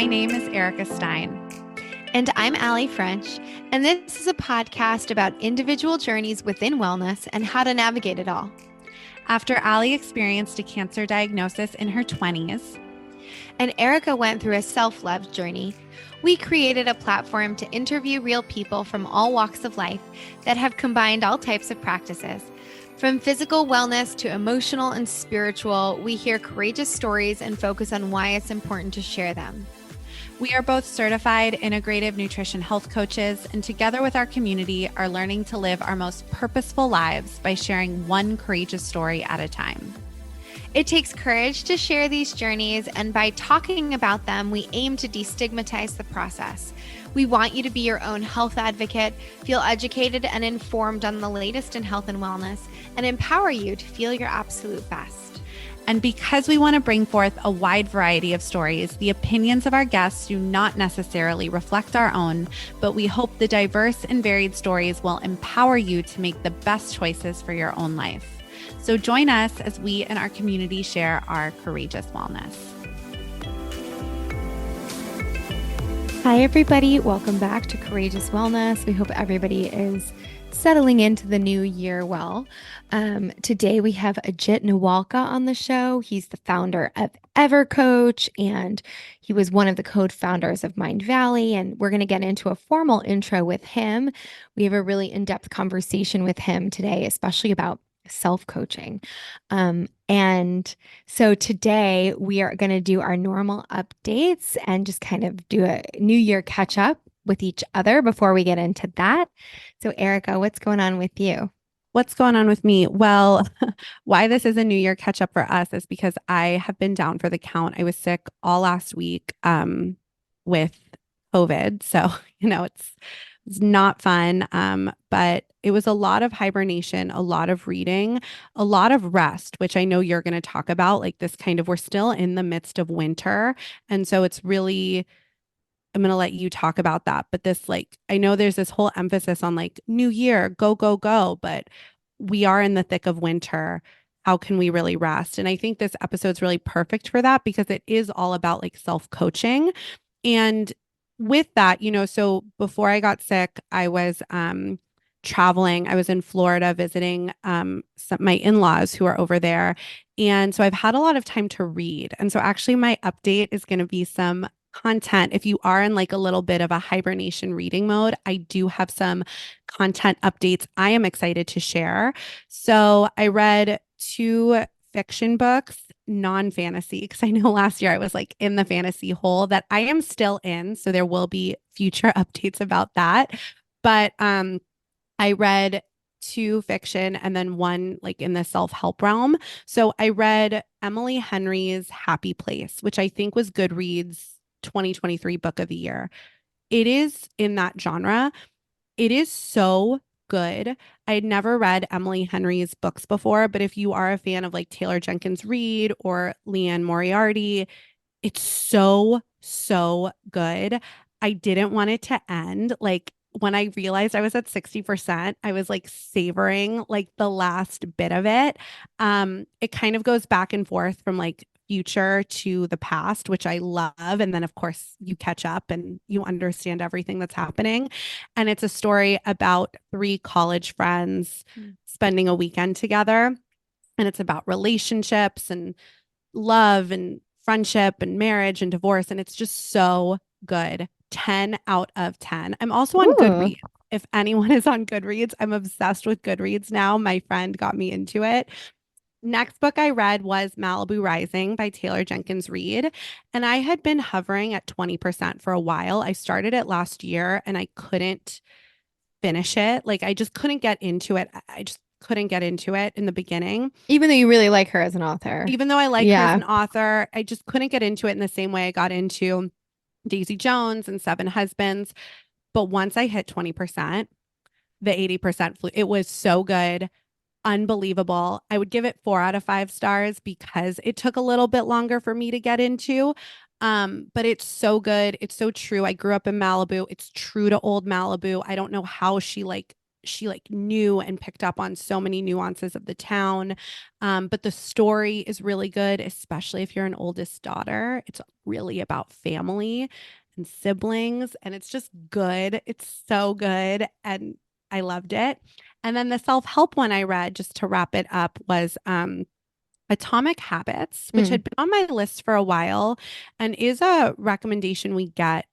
My name is Erica Stein. And I'm Allie French, and this is a podcast about individual journeys within wellness and how to navigate it all. After Allie experienced a cancer diagnosis in her 20s, and Erica went through a self-love journey, we created a platform to interview real people from all walks of life that have combined all types of practices. From physical wellness to emotional and spiritual, we hear courageous stories and focus on why it's important to share them. we are both certified integrative nutrition health coaches, and together with our community are learning to live our most purposeful lives by sharing one courageous story at a time. It takes courage to share these journeys, and by talking about them, we aim to destigmatize the process. We want you to be your own health advocate, feel educated and informed on the latest in health and wellness, and empower you to feel your absolute best. And because we want to bring forth a wide variety of stories, the opinions of our guests do not necessarily reflect our own, but we hope the diverse and varied stories will empower you to make the best choices for your own life. So join us as we and our community share our courageous wellness. Hi, everybody. Welcome back to Courageous Wellness. We hope everybody is settling into the new year well. Today we have Ajit Nawalkha on the show. He's the founder of Evercoach, and he was one of the co-founders of Mindvalley. And we're going to get into a formal intro with him. We have a really in-depth conversation with him today, especially about self-coaching. And so today we are going to do our normal updates and just kind of do a New Year catch up with each other before we get into that. So Erica, what's going on with you? What's going on with me? Well, why this is a New Year catch up for us is because I have been down for the count. I was sick all last week with COVID. So, it's not fun. But it was a lot of hibernation, a lot of reading, a lot of rest, which I know you're going to talk about, like this kind of, we're still in the midst of winter. And so it's really, I'm going to let you talk about that. But this, like, I know there's this whole emphasis on like new year, go, go, go, but we are in the thick of winter. How can we really rest? And I think this episode's really perfect for that because it is all about like self-coaching. And with that, so before I got sick, I was traveling. I was in Florida visiting my in-laws who are over there. And so I've had a lot of time to read. And so actually my update is going to be some content. If you are in like a little bit of a hibernation reading mode, I do have some content updates I am excited to share. So I read 2 fiction books, non-fantasy, because I know last year I was like in the fantasy hole that I am still in. So there will be future updates about that. But I read 2 fiction and then 1 like in the self-help realm. So I read Emily Henry's Happy Place, which I think was Goodreads 2023 book of the year. It is in that genre. It is so good. I had never read Emily Henry's books before, but if you are a fan of like Taylor Jenkins Reid or Leanne Moriarty, it's so, so good. I didn't want it to end. Like when I realized I was at 60%, I was like savoring like the last bit of it. It kind of goes back and forth from like future to the past, which I love. And then, of course, you catch up and you understand everything that's happening. And it's a story about 3 college friends spending a weekend together. And it's about relationships and love and friendship and marriage and divorce. And it's just so good. 10 out of 10. I'm also on Goodreads. If anyone is on Goodreads, I'm obsessed with Goodreads now. My friend got me into it. Next book I read was Malibu Rising by Taylor Jenkins Reid. And I had been hovering at 20% for a while. I started it last year and I couldn't finish it. Like I just couldn't get into it. I just couldn't get into it in the beginning. Even though you really like her as an author. Even though I like her as an author, I just couldn't get into it in the same way I got into Daisy Jones and Seven Husbands. But once I hit 20%, the 80% flew. It was so good. Unbelievable. I would give it 4 out of 5 stars because it took a little bit longer for me to get into. But it's so good. It's so true. I grew up in Malibu. It's true to old Malibu. I don't know how she knew and picked up on so many nuances of the town. But the story is really good, especially if you're an oldest daughter. It's really about family and siblings. And it's just good. It's so good. And I loved it. And then the self-help one I read, just to wrap it up, was Atomic Habits, which Mm. had been on my list for a while and is a recommendation we get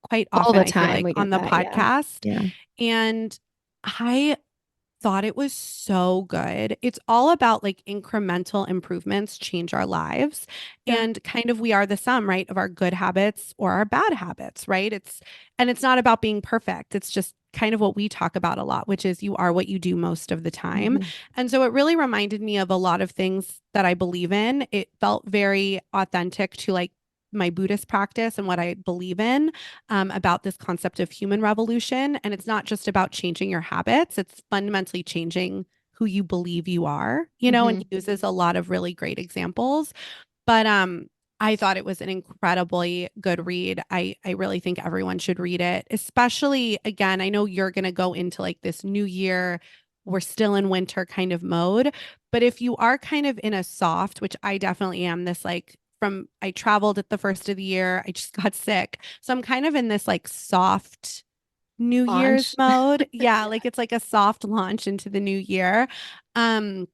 quite All often, the I feel time like, we on get the that. Yeah. podcast. Yeah. And I thought it was so good. It's all about like incremental improvements change our lives. Yeah. And kind of we are the sum, right, of our good habits or our bad habits, right? It's not about being perfect. It's just kind of what we talk about a lot, which is you are what you do most of the time. Mhm. And so it really reminded me of a lot of things that I believe in. It felt very authentic to like my Buddhist practice and what I believe in, about this concept of human revolution. And it's not just about changing your habits, it's fundamentally changing who you believe you are, and he Mhm. uses a lot of really great examples. But I thought it was an incredibly good read. I really think everyone should read it, especially again, I know you're going to go into like this new year, we're still in winter kind of mode, but if you are kind of in a soft, which I definitely am, this like from I traveled at the first of the year, I just got sick. So I'm kind of in this like soft New Year's Launch. mode. Yeah, like it's like a soft launch into the new year. Um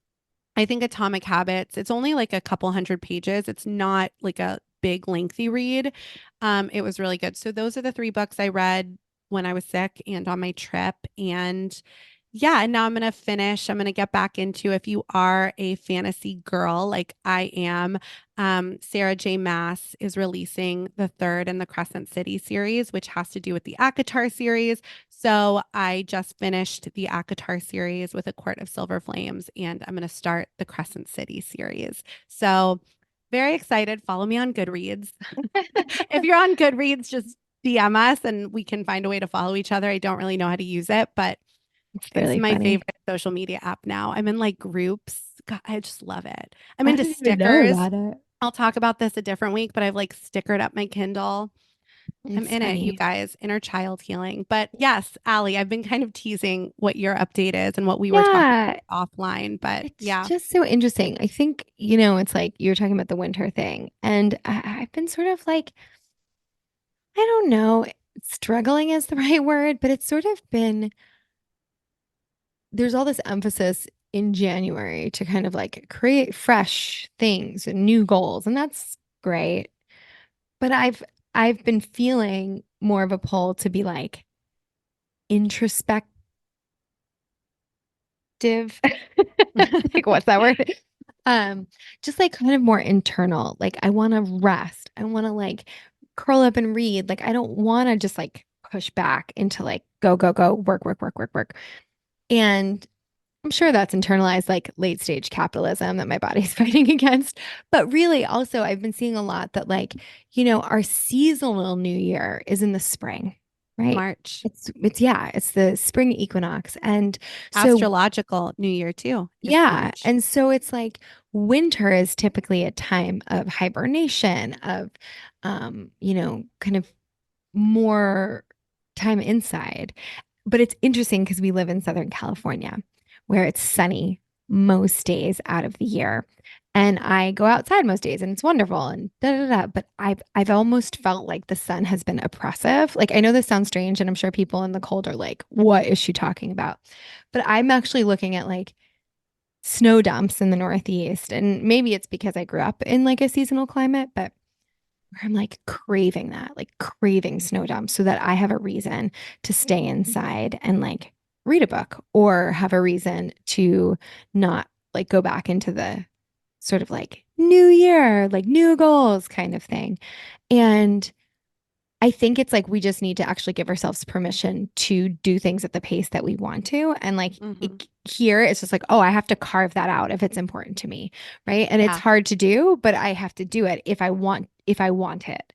I think Atomic Habits, it's only like a couple hundred pages. It's not like a big lengthy read. It was really good. So those are the three books I read when I was sick and on my trip. And yeah, and now I'm gonna finish. I'm gonna get back into, if you are a fantasy girl like I am, Sarah J. Maas is releasing the third in the Crescent City series, which has to do with the ACOTAR series. So I just finished the ACOTAR series with A Court of Silver Flames, and I'm going to start the Crescent City series. So very excited. Follow me on Goodreads. If you're on Goodreads, just DM us and we can find a way to follow each other. I don't really know how to use it, but It's it's really my funny. favorite social media app now. I'm in like groups. God, I just love it. I'm I into didn't even know stickers. about it. I'll talk about this a different week, but I've like stickered up my Kindle. I'm It's in it, you funny. guys, inner child healing. But yes, Allie, I've been kind of teasing what your update is and what we were talking Yeah, about offline. But it's yeah, just so interesting. I think, it's like you're talking about the winter thing. And I've been sort of like, I don't know, struggling is the right word, but it's sort of been, there's all this emphasis in January to kind of like create fresh things and new goals. And that's great. But I've been feeling more of a pull to be like introspective. Like what's that word? Um, just like kind of more internal. Like I want to rest. I want to like curl up and read. Like I don't want to just like push back into like go, go, go, work, work, work, work, work. And I'm sure that's internalized like late stage capitalism that my body's fighting against. But really, also, I've been seeing a lot that like, our seasonal new year is in the spring, right? March, It's the spring equinox. And so, astrological New Year too is yeah. March. And so it's like winter is typically a time of hibernation, of, kind of more time inside. But it's interesting because we live in Southern California where it's sunny most days out of the year. And I go outside most days and it's wonderful and da da da. But I've almost felt like the sun has been oppressive. Like I know this sounds strange, and I'm sure people in the cold are like, what is she talking about? But I'm actually looking at like snow dumps in the Northeast. And maybe it's because I grew up in like a seasonal climate, but where I'm like craving that, like craving snow dumps so that I have a reason to stay inside and like read a book or have a reason to not like go back into the sort of like new year, like new goals kind of thing. And I think it's like we just need to actually give ourselves permission to do things at the pace that we want to. And like Hmm. here, it's just like, oh, I have to carve that out if it's important to me. Right. And it's Yeah. hard to do, but I have to do it if I want it.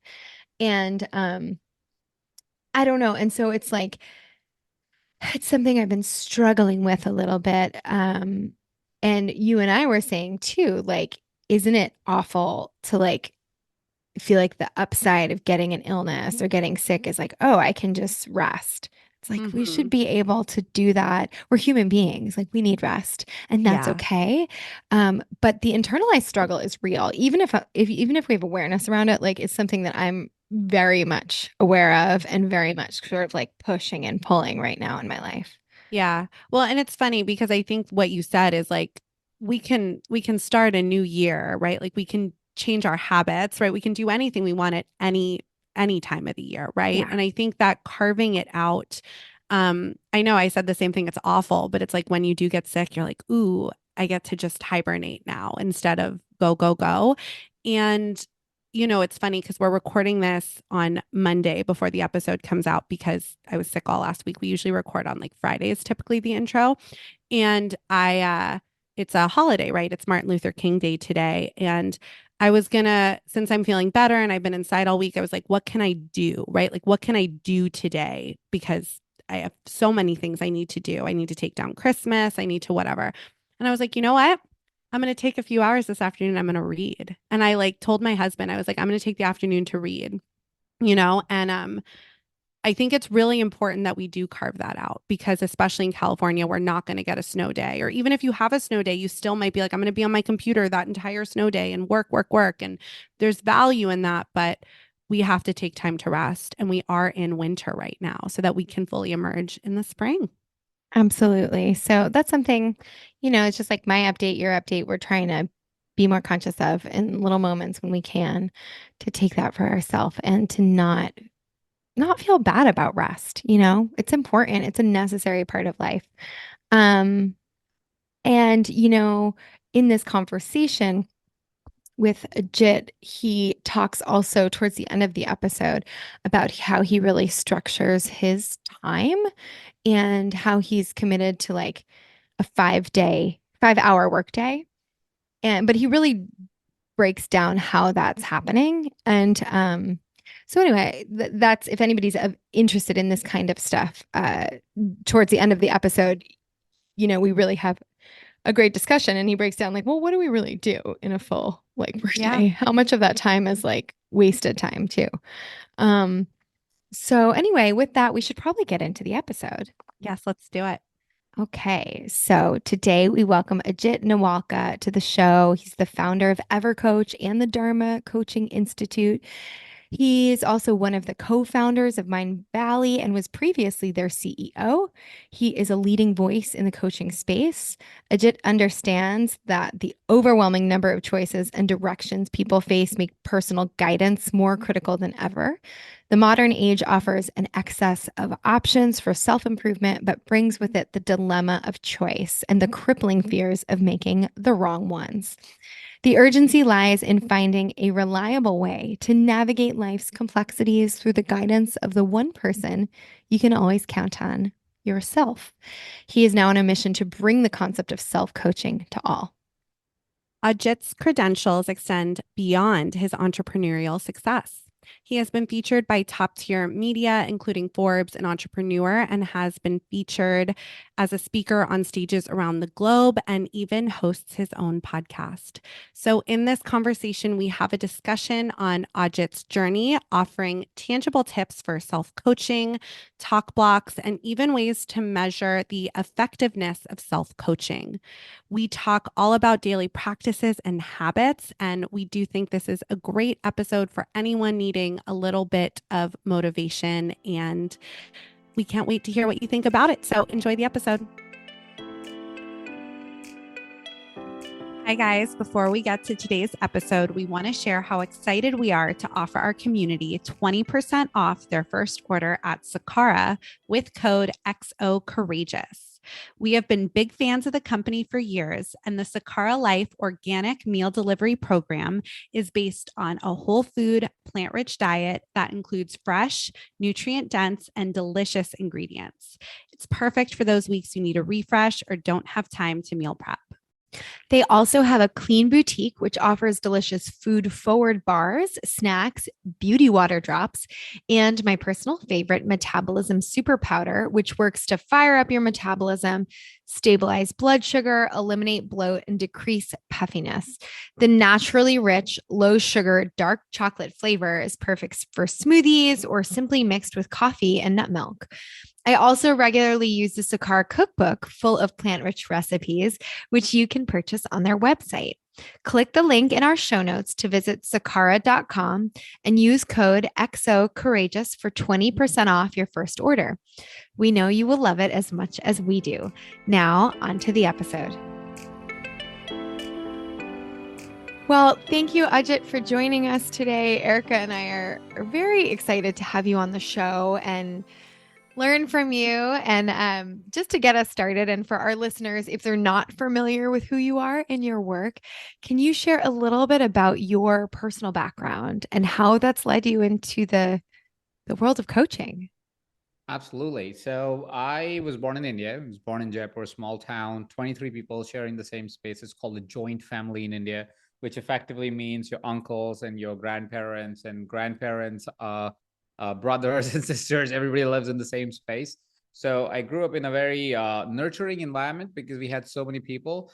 And I don't know. And so it's like, it's something I've been struggling with a little bit. And you and I were saying too, like, isn't it awful to like feel like the upside of getting an illness or getting sick is like, oh, I can just rest. It's like we should Hmm. be able to do that. We're human beings, like we need rest, and that's Yeah. okay. But the internalized struggle is real. Even if we have awareness around it, like it's something that I'm very much aware of and very much sort of like pushing and pulling right now in my life. Yeah. Well, and it's funny because I think what you said is like we can start a new year, right? Like we can change our habits, right? We can do anything we want at any time of the year, right? Yeah. And I think that carving it out, I know I said the same thing, it's awful, but it's like when you do get sick, you're like, ooh, I get to just hibernate now instead of go, go, go. And it's funny because we're recording this on Monday before the episode comes out because I was sick all last week. We usually record on like Fridays, typically the intro. And it's a holiday, right? It's Martin Luther King Day today. And I was gonna, since I'm feeling better and I've been inside all week, I was like, what can I do, right? Like, what can I do today? Because I have so many things I need to do. I need to take down Christmas. I need to whatever. And I was like, you know what? I'm going to take a few hours this afternoon. I'm going to read. And I like told my husband, I was like, I'm going to take the afternoon to read, and I think it's really important that we do carve that out because especially in California, we're not going to get a snow day. Or even if you have a snow day, you still might be like, I'm going to be on my computer that entire snow day and work, work, work. And there's value in that, but we have to take time to rest. And we are in winter right now so that we can fully emerge in the spring. Absolutely. So that's something, it's just like my update, your update. We're trying to be more conscious of in little moments when we can to take that for ourselves and to not feel bad about rest. It's important. It's a necessary part of life. Um, and in this conversation with Ajit, he talks also towards the end of the episode about how he really structures his time and how he's committed to like a 5-hour workday. But he really breaks down how that's happening. And so anyway, that's if anybody's interested in this kind of stuff, towards the end of the episode, we really have a great discussion and he breaks down like, well, what do we really do in a full like Yeah. workday? How much of that time is like wasted time too? Um, so anyway, with that, we should probably get into the episode. Yes, let's do it. Okay, so today we welcome Ajit Nawalkha to the show. He's the founder of Evercoach and the Dharma Coaching Institute. He is also one of the co-founders of Mindvalley and was previously their CEO. He is a leading voice in the coaching space. Ajit understands that the overwhelming number of choices and directions people face make personal guidance more critical than ever. The modern age offers an excess of options for self-improvement, but brings with it the dilemma of choice and the crippling fears of making the wrong ones. The urgency lies in finding a reliable way to navigate life's complexities through the guidance of the one person you can always count on, yourself. He is now on a mission to bring the concept of self coaching to all. Ajit's credentials extend beyond his entrepreneurial success. He has been featured by top tier media, including Forbes and Entrepreneur, and has been featured as a speaker on stages around the globe and even hosts his own podcast. So, in this conversation, we have a discussion on Ajit's journey, offering tangible tips for self coaching, talk blocks, and even ways to measure the effectiveness of self coaching. We talk all about daily practices and habits, and we do think this is a great episode for anyone needing a little bit of motivation. And we can't wait to hear what you think about it. So enjoy the episode. Hi, guys. Before we get to today's episode, we want to share how excited we are to offer our community 20% off their first order at Sakara with code XOCourageous. We have been big fans of the company for years, and the Sakara Life organic meal delivery program is based on a whole food, plant rich diet that includes fresh, nutrient dense, and delicious ingredients. It's perfect for those weeks you need a refresh or don't have time to meal prep. They also have a clean boutique, which offers delicious food forward bars, snacks, beauty water drops, and my personal favorite, metabolism super powder, which works to fire up your metabolism, stabilize blood sugar, eliminate bloat, and decrease puffiness. The naturally rich, low sugar, dark chocolate flavor is perfect for smoothies or simply mixed with coffee and nut milk. I also regularly use the Sakara cookbook full of plant-rich recipes, which you can purchase on their website. Click the link in our show notes to visit sakara.com and use code XOCourageous for 20% off your first order. We know you will love it as much as we do. Now, on to the episode. Well, thank you, Ajit, for joining us today. Erica and I are very excited to have you on the show and learn from you. And just to get us started, and for our listeners, if they're not familiar with who you are and your work, can you share a little bit about your personal background and how that's led you into the world of coaching? Absolutely. So I was born in India. I was born in Jaipur, a small town, 23 people sharing the same space. It's called a joint family in India, which effectively means your uncles and your grandparents and grandparents, brothers and sisters. Everybody lives in the same space. So I grew up in a very nurturing environment because we had so many people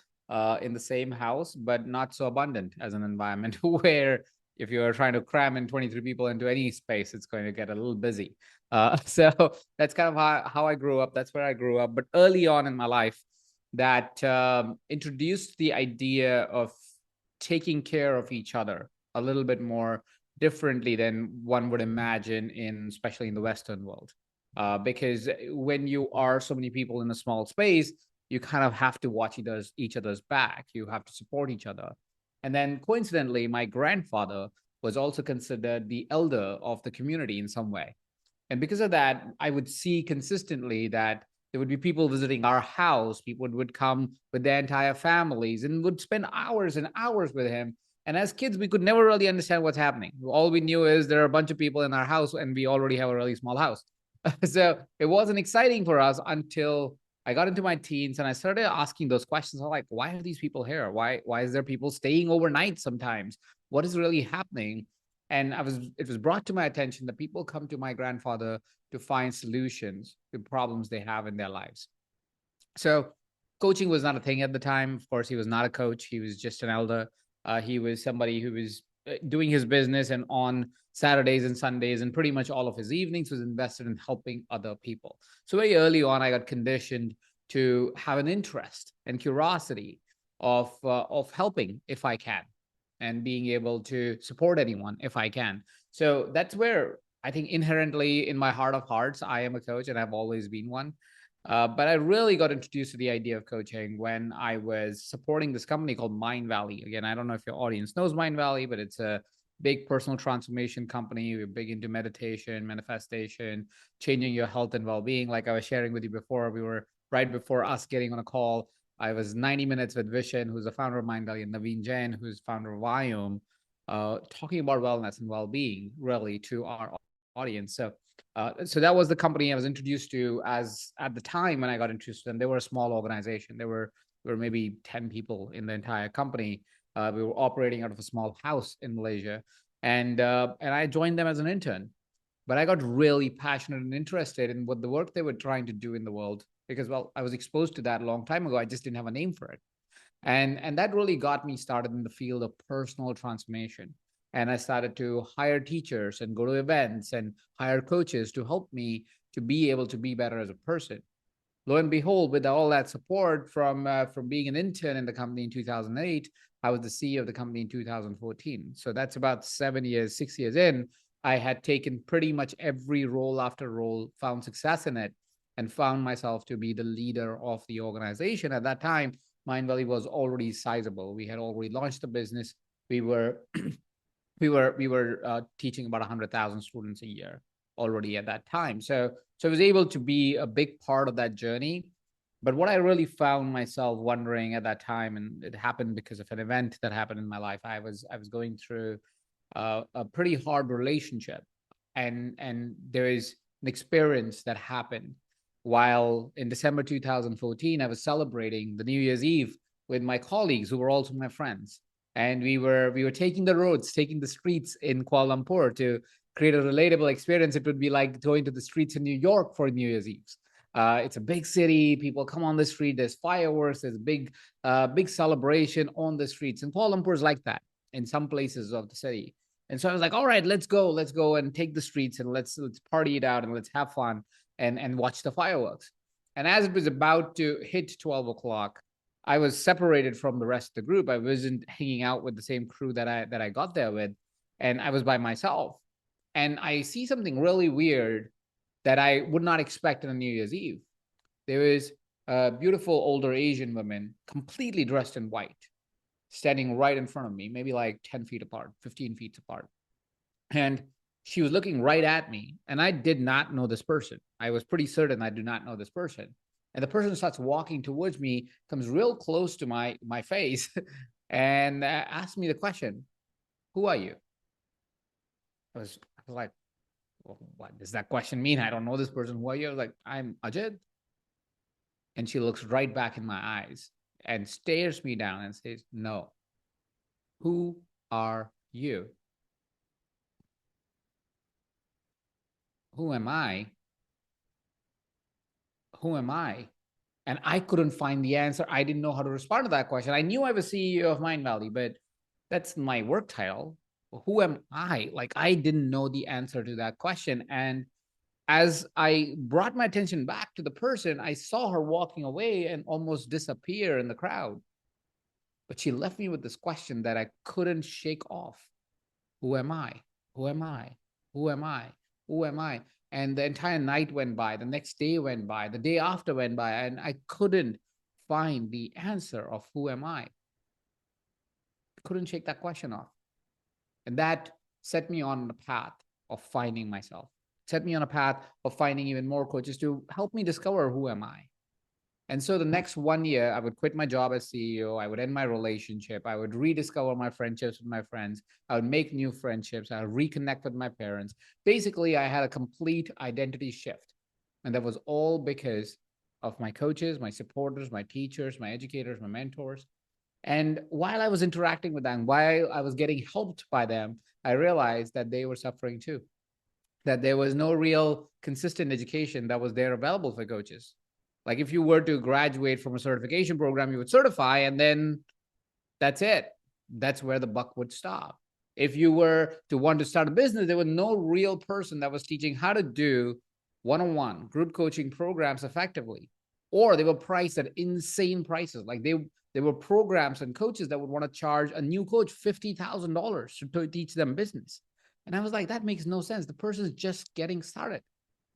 in the same house, but not so abundant as an environment where if you're trying to cram in 23 people into any space, it's going to get a little busy. So that's kind of how I grew up. That's where I grew up. But early on in my life, that introduced the idea of taking care of each other a little bit more differently than one would imagine in, especially in the Western world. Because when you are so many people in a small space, you kind of have to watch each other's back. You have to support each other. And then coincidentally, my grandfather was also considered the elder of the community in some way. And because of that, I would see consistently that there would be people visiting our house. People would come with their entire families and would spend hours and hours with him. And as kids, we could never really understand what's happening. All we knew is there are a bunch of people in our house and we already have a really small house. So it wasn't exciting for us until I got into my teens and I started asking those questions. I'm like, why are these people here? Why is there people staying overnight sometimes? What is really happening? And it was brought to my attention that people come to my grandfather to find solutions to problems they have in their lives. So coaching was not a thing at the time. Of course, he was not a coach. He was just an elder. He was somebody who was doing his business, and on Saturdays and Sundays and pretty much all of his evenings was invested in helping other people. So very early on, I got conditioned to have an interest and curiosity of helping if I can, and being able to support anyone if I can. So that's where I think inherently in my heart of hearts, I am a coach and I've always been one. But I really got introduced to the idea of coaching when I was supporting this company called Mindvalley. Again, I don't know if your audience knows Mindvalley, but it's a big personal transformation company. We're big into meditation, manifestation, changing your health and well-being. Like I was sharing with you before, we were right before us getting on a call. I was 90 minutes with Vishen, who's the founder of Mindvalley, and Naveen Jain, who's founder of Viome, talking about wellness and well-being really to our audience. So that was the company I was introduced to as at the time when I got introduced, and they were a small organization. There were maybe 10 people in the entire company. We were operating out of a small house in Malaysia, and I joined them as an intern. But I got really passionate and interested in what the work they were trying to do in the world because, well, I was exposed to that a long time ago. I just didn't have a name for it. And that really got me started in the field of personal transformation. And I started to hire teachers and go to events and hire coaches to help me to be able to be better as a person. Lo and behold, with all that support from being an intern in the company in 2008, I was the CEO of the company in 2014. So that's about 7 years, 6 years in. I had taken pretty much every role after role, found success in it, and found myself to be the leader of the organization. At that time, Mindvalley was already sizable. We had already launched the business. We were we were teaching about 100,000 students a year already at that time. So I was able to be a big part of that journey. But what I really found myself wondering at that time, and it happened because of an event that happened in my life, I was going through a pretty hard relationship, and there is an experience that happened while in December 2014 I was celebrating the New Year's Eve with my colleagues who were also my friends, and we were taking the roads, taking the streets in Kuala Lumpur to create a relatable experience. It would be like going to the streets in New York for New Year's Eve. It's a big city. People come on the street. There's fireworks. There's big celebration on the streets. And Kuala Lumpur is like that in some places of the city. And so I was like, all right, let's go and take the streets and let's party it out and let's have fun. and watch the fireworks. And as it was about to hit 12 o'clock, I was separated from the rest of the group. I wasn't hanging out with the same crew that I got there with, and I was by myself. And I see something really weird that I would not expect on a New Year's Eve. There was a beautiful older Asian woman, completely dressed in white, standing right in front of me, maybe like 10 feet apart, 15 feet apart. And she was looking right at me. And I did not know this person. I was pretty certain I do not know this person. And the person starts walking towards me, comes real close to my face, and asked me the question, "Who are you?" I was like, well, what does that question mean? I don't know this person. Who are you? I was like, "I'm Ajit." And she looks right back in my eyes and stares me down and says, "No. Who are you?" Who am I? Who am I? And I couldn't find the answer. I didn't know how to respond to that question. I knew I was CEO of Mindvalley, but that's my work title. Who am I? Like, I didn't know the answer to that question. And as I brought my attention back to the person, I saw her walking away and almost disappear in the crowd. But she left me with this question that I couldn't shake off. Who am I? Who am I? Who am I? Who am I? And the entire night went by, the next day went by, the day after went by, and I couldn't find the answer of who am I. Couldn't shake that question off. And that set me on the path of finding myself, set me on a path of finding even more coaches to help me discover who am I. And so the next 1 year, I would quit my job as CEO. I would end my relationship. I would rediscover my friendships with my friends. I would make new friendships. I would reconnect with my parents. Basically, I had a complete identity shift. And that was all because of my coaches, my supporters, my teachers, my educators, my mentors. And while I was interacting with them, while I was getting helped by them, I realized that they were suffering too, that there was no real consistent education that was there available for coaches. Like if you were to graduate from a certification program, you would certify and then that's it. That's where the buck would stop. If you were to want to start a business, there was no real person that was teaching how to do one-on-one group coaching programs effectively, or they were priced at insane prices. Like there were programs and coaches that would want to charge a new coach $50,000 to teach them business. And I was like, that makes no sense. The person's just getting started.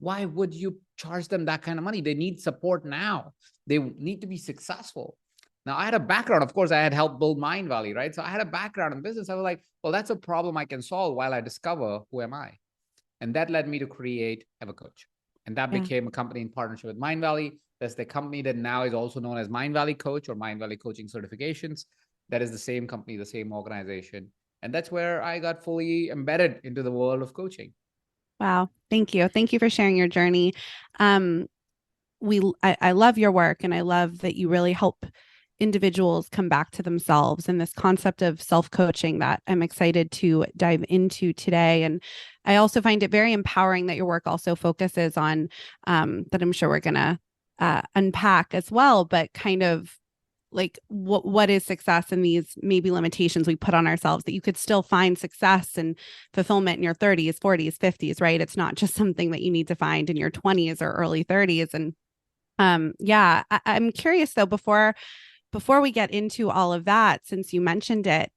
Why would you charge them that kind of money? They need support now. They need to be successful. Now, I had a background. Of course, I had helped build Mindvalley, right? So I had a background in business. I was like, well, that's a problem I can solve while I discover who am I. And that led me to create Evercoach. And that became a company in partnership with Mindvalley. That's the company that now is also known as Mindvalley Coach or Mindvalley Coaching Certifications. That is the same company, the same organization. And that's where I got fully embedded into the world of coaching. Wow. Thank you. Thank you for sharing your journey. Um, I love your work and I love that you really help individuals come back to themselves and this concept of self-coaching that I'm excited to dive into today. And I also find it very empowering that your work also focuses on that I'm sure we're gonna unpack as well, but kind of like what is success and these maybe limitations we put on ourselves that you could still find success and fulfillment in your 30s, 40s, 50s, right? It's not just something that you need to find in your 20s or early 30s. And yeah, I'm curious though, before we get into all of that, since you mentioned it,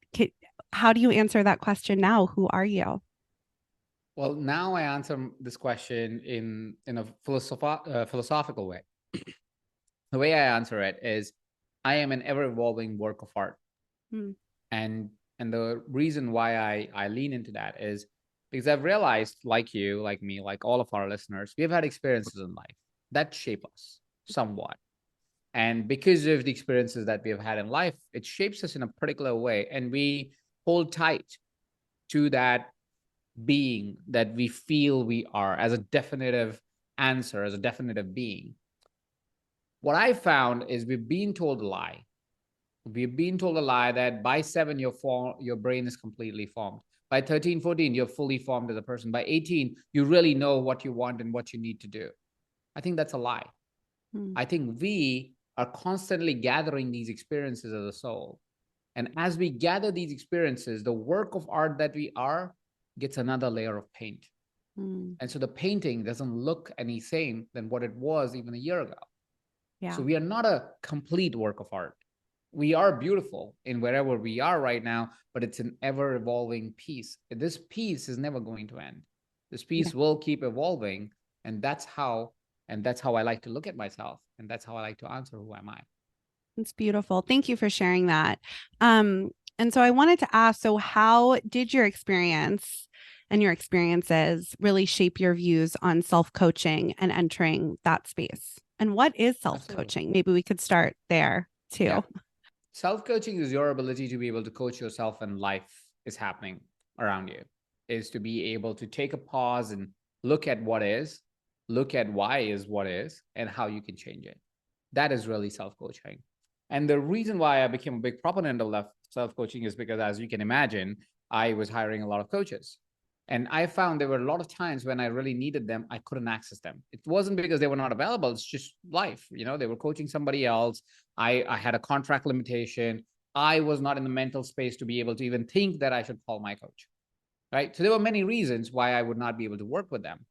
how do you answer that question now? Who are you? Well, now I answer this question in a philosophical way. The way I answer it is, I am an ever-evolving work of art. Hmm. And the reason why I lean into that is because I've realized, like you, like me, like all of our listeners, we've had experiences in life that shape us somewhat. And because of the experiences that we have had in life, it shapes us in a particular way. And we hold tight to that being that we feel we are as a definitive answer, as a definitive being. What I found is we've been told a lie. We've been told a lie that by 7, your brain is completely formed. By 13, 14, you're fully formed as a person. By 18, you really know what you want and what you need to do. I think that's a lie. I think we are constantly gathering these experiences as a soul. And as we gather these experiences, the work of art that we are gets another layer of paint. Mm. And so the painting doesn't look any same than what it was even a year ago. Yeah. So we are not a complete work of art. We are beautiful in wherever we are right now, but it's an ever evolving piece. This piece is never going to end. This Yeah. piece will keep evolving. And that's how I like to look at myself. And that's how I like to answer, who am I? It's beautiful. Thank you for sharing that. And so I wanted to ask, so how did your experience and your experiences really shape your views on self-coaching and entering that space? And what is Absolutely. self-coaching? Maybe we could start there too. Yeah. Self-coaching is your ability to be able to coach yourself when life is happening around you, is to be able to take a pause and look at what is, look at why is what is, and how you can change it. That is really self-coaching. And the reason why I became a big proponent of self-coaching is because, as you can imagine, I was hiring a lot of coaches. And I found there were a lot of times when I really needed them, I couldn't access them. It wasn't because they were not available. It's just life. They were coaching somebody else. I had a contract limitation. I was not in the mental space to be able to even think that I should call my coach. Right. So there were many reasons why I would not be able to work with them.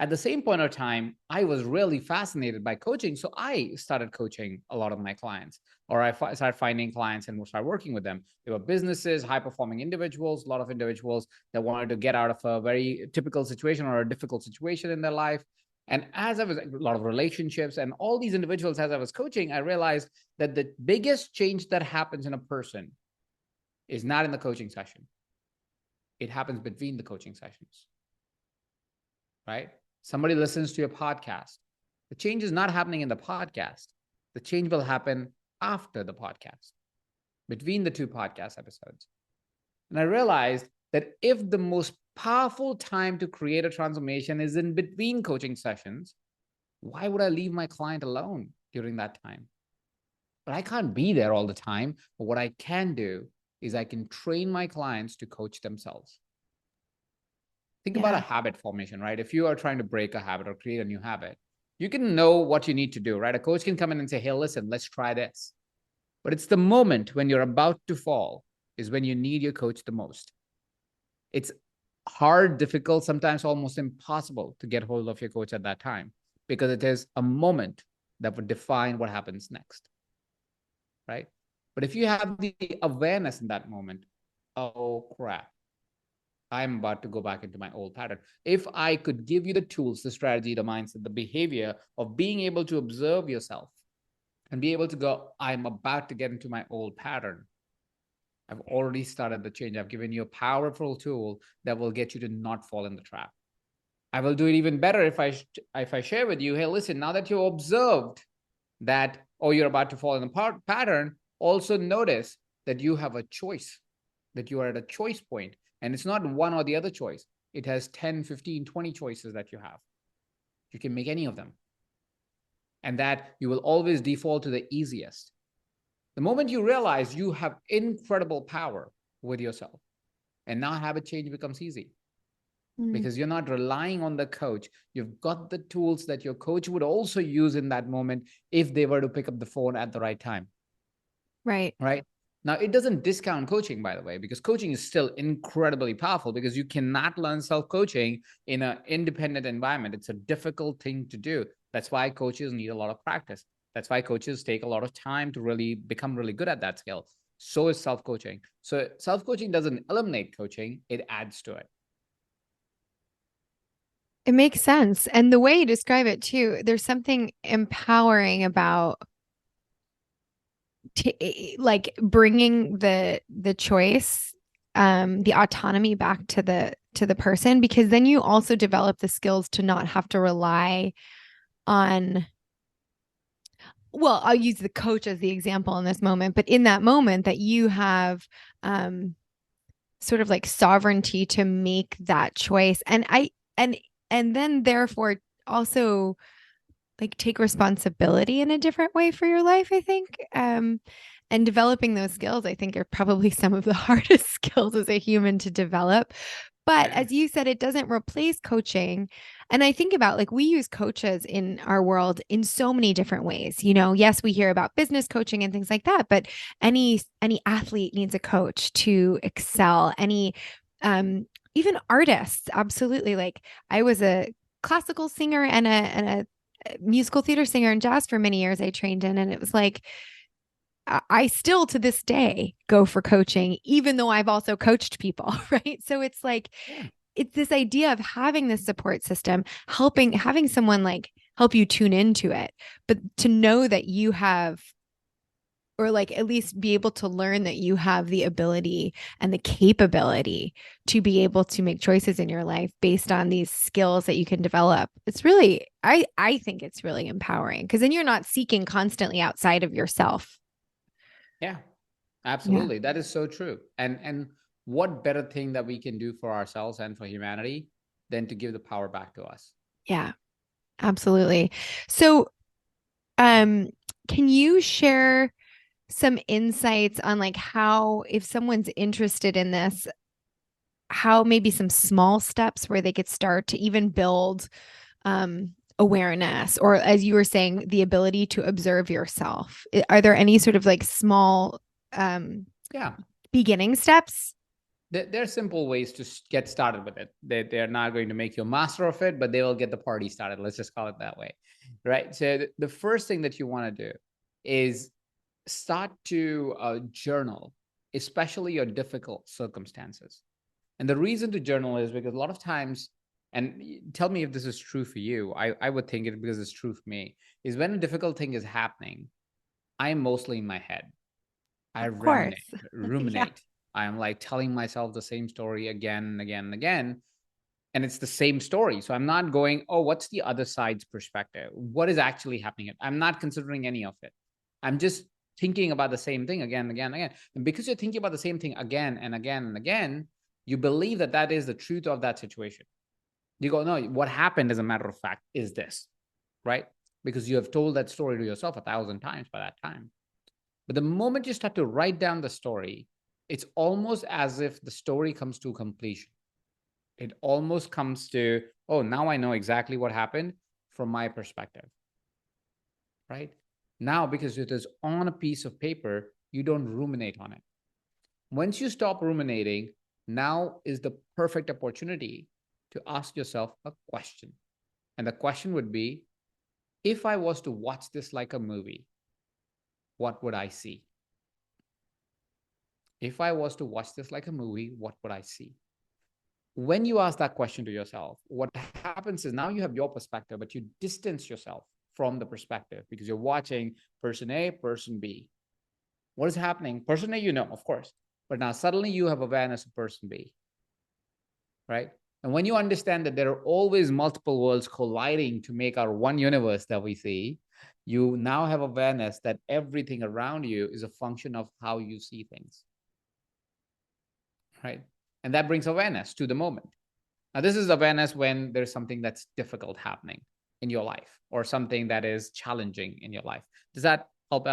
At the same point of time, I was really fascinated by coaching. So I started coaching a lot of my clients, or I started finding clients and started working with them. They were businesses, high performing individuals, a lot of individuals that wanted to get out of a very typical situation or a difficult situation in their life. And as I was, a lot of relationships and all these individuals, as I was coaching, I realized that the biggest change that happens in a person is not in the coaching session. It happens between the coaching sessions, right? Somebody listens to your podcast. The change is not happening in the podcast. The change will happen after the podcast, between the two podcast episodes. And I realized that if the most powerful time to create a transformation is in between coaching sessions, why would I leave my client alone during that time? But I can't be there all the time. But what I can do is I can train my clients to coach themselves. Think about a habit formation, right? If you are trying to break a habit or create a new habit, you can know what you need to do, right? A coach can come in and say, hey, listen, let's try this. But it's the moment when you're about to fall is when you need your coach the most. It's hard, difficult, sometimes almost impossible to get hold of your coach at that time, because it is a moment that would define what happens next, right? But if you have the awareness in that moment, oh crap, I'm about to go back into my old pattern. If I could give you the tools, the strategy, the mindset, the behavior of being able to observe yourself and be able to go, I'm about to get into my old pattern. I've already started the change. I've given you a powerful tool that will get you to not fall in the trap. I will do it even better if I share with you, hey, listen, now that you observed that, oh, you're about to fall in the pattern, also notice that you have a choice, that you are at a choice point. And it's not one or the other choice. It has 10, 15, 20 choices that you have. You can make any of them. And that you will always default to the easiest. The moment you realize you have incredible power with yourself, and now habit change becomes easy. Because you're not relying on the coach. You've got the tools that your coach would also use in that moment if they were to pick up the phone at the right time. Right. Right. Now, it doesn't discount coaching, by the way, because coaching is still incredibly powerful, because you cannot learn self-coaching in an independent environment. It's a difficult thing to do. That's why coaches need a lot of practice. That's why coaches take a lot of time to really become really good at that skill. So is self-coaching. So self-coaching doesn't eliminate coaching, it adds to it. It makes sense. And the way you describe it too, there's something empowering about like bringing the choice, the autonomy back to the person, because then you also develop the skills to not have to rely on, well, I'll use the coach as the example in this moment, but in that moment that you have sort of like sovereignty to make that choice. And then therefore also like take responsibility in a different way for your life, I think. And developing those skills, I think, are probably some of the hardest skills as a human to develop. But as you said, it doesn't replace coaching. And I think about like we use coaches in our world in so many different ways. Yes, we hear about business coaching and things like that, but any athlete needs a coach to excel. Any even artists, absolutely. Like I was a classical singer and a musical theater singer and jazz for many years I trained in. And it was like, I still to this day go for coaching, even though I've also coached people, right? So it's like, Yeah. it's this idea of having this support system, having someone like help you tune into it, but to know that you have, or like at least be able to learn that you have the ability and the capability to be able to make choices in your life based on these skills that you can develop. It's really, I think it's really empowering because then you're not seeking constantly outside of yourself. Yeah, Yeah. absolutely. That is so true. And what better thing that we can do for ourselves and for humanity than to give the power back to us? Yeah, absolutely. So, can you share some insights on like how, if someone's interested in this, how maybe some small steps where they could start to even build awareness, or as you were saying, the ability to observe yourself? Are there any sort of like small um, Yeah. beginning steps? There are simple ways to get started with it. They're not going to make you a master of it, but they will get the party started. Let's just call it that way. Right. So the first thing that you want to do is start to journal, especially your difficult circumstances. And the reason to journal is because a lot of times, and tell me if this is true for you, I would think it because it's true for me, is when a difficult thing is happening, I'm mostly in my head. I Of course. Yeah. ruminate. I'm like telling myself the same story again and again and again. And it's the same story. So I'm not going, oh, what's the other side's perspective? What is actually happening? I'm not considering any of it. I'm just thinking about the same thing again and again and again. And because you're thinking about the same thing again and again and again, you believe that that is the truth of that situation. You go, no, what happened as a matter of fact is this, right? Because you have told that story to yourself 1,000 times by that time. But the moment you start to write down the story, it's almost as if the story comes to completion. It almost comes to, oh, now I know exactly what happened from my perspective, right? Now, because it is on a piece of paper, you don't ruminate on it. Once you stop ruminating, now is the perfect opportunity to ask yourself a question. And the question would be, if I was to watch this like a movie, what would I see? If I was to watch this like a movie, what would I see? When you ask that question to yourself, what happens is now you have your perspective, but you distance yourself from the perspective because you're watching person A, person B. What is happening? Person A, you know, of course, but now suddenly you have awareness of person B, right? And when you understand that there are always multiple worlds colliding to make our one universe that we see, you now have awareness that everything around you is a function of how you see things, right? And that brings awareness to the moment. Now, this is awareness when there's something that's difficult happening in your life or something that is challenging in your life. Does that help,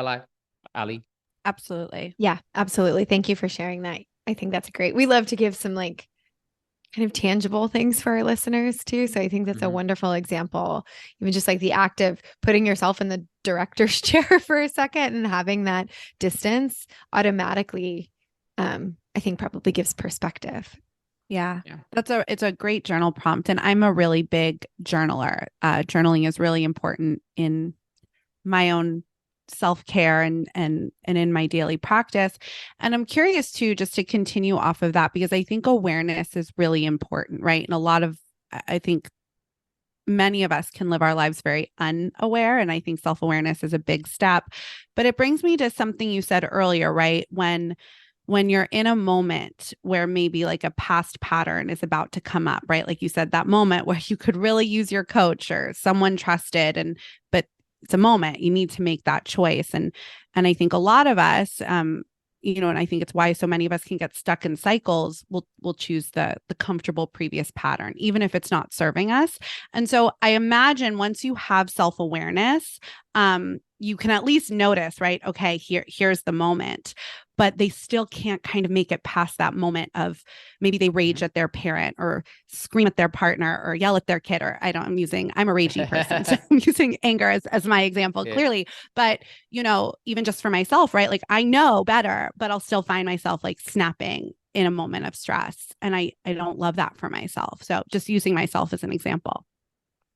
Ali? Absolutely. Yeah, absolutely. Thank you for sharing that. I think that's great. We love to give some like kind of tangible things for our listeners too. So I think that's a Mm-hmm. wonderful example. Even just like the act of putting yourself in the director's chair for a second and having that distance automatically, I think probably gives perspective. Yeah. Yeah. It's a great journal prompt. And I'm a really big journaler. Journaling is really important in my own self-care and in my daily practice. And I'm curious too, just to continue off of that, because I think awareness is really important, right? And I think many of us can live our lives very unaware. And I think self-awareness is a big step. But it brings me to something you said earlier, right? When you're in a moment where maybe like a past pattern is about to come up, right? Like you said, that moment where you could really use your coach or someone trusted, but it's a moment you need to make that choice. And I think a lot of us, and I think it's why so many of us can get stuck in cycles. We'll choose the comfortable previous pattern, even if it's not serving us. And so I imagine once you have self-awareness, you can at least notice, right? Okay, here's the moment, but they still can't kind of make it past that moment of maybe they rage at their parent or scream at their partner or yell at their kid, or I'm a ragey person. So I'm using anger as my example Yeah. clearly. But, even just for myself, right? Like I know better, but I'll still find myself like snapping in a moment of stress. And I don't love that for myself. So just using myself as an example.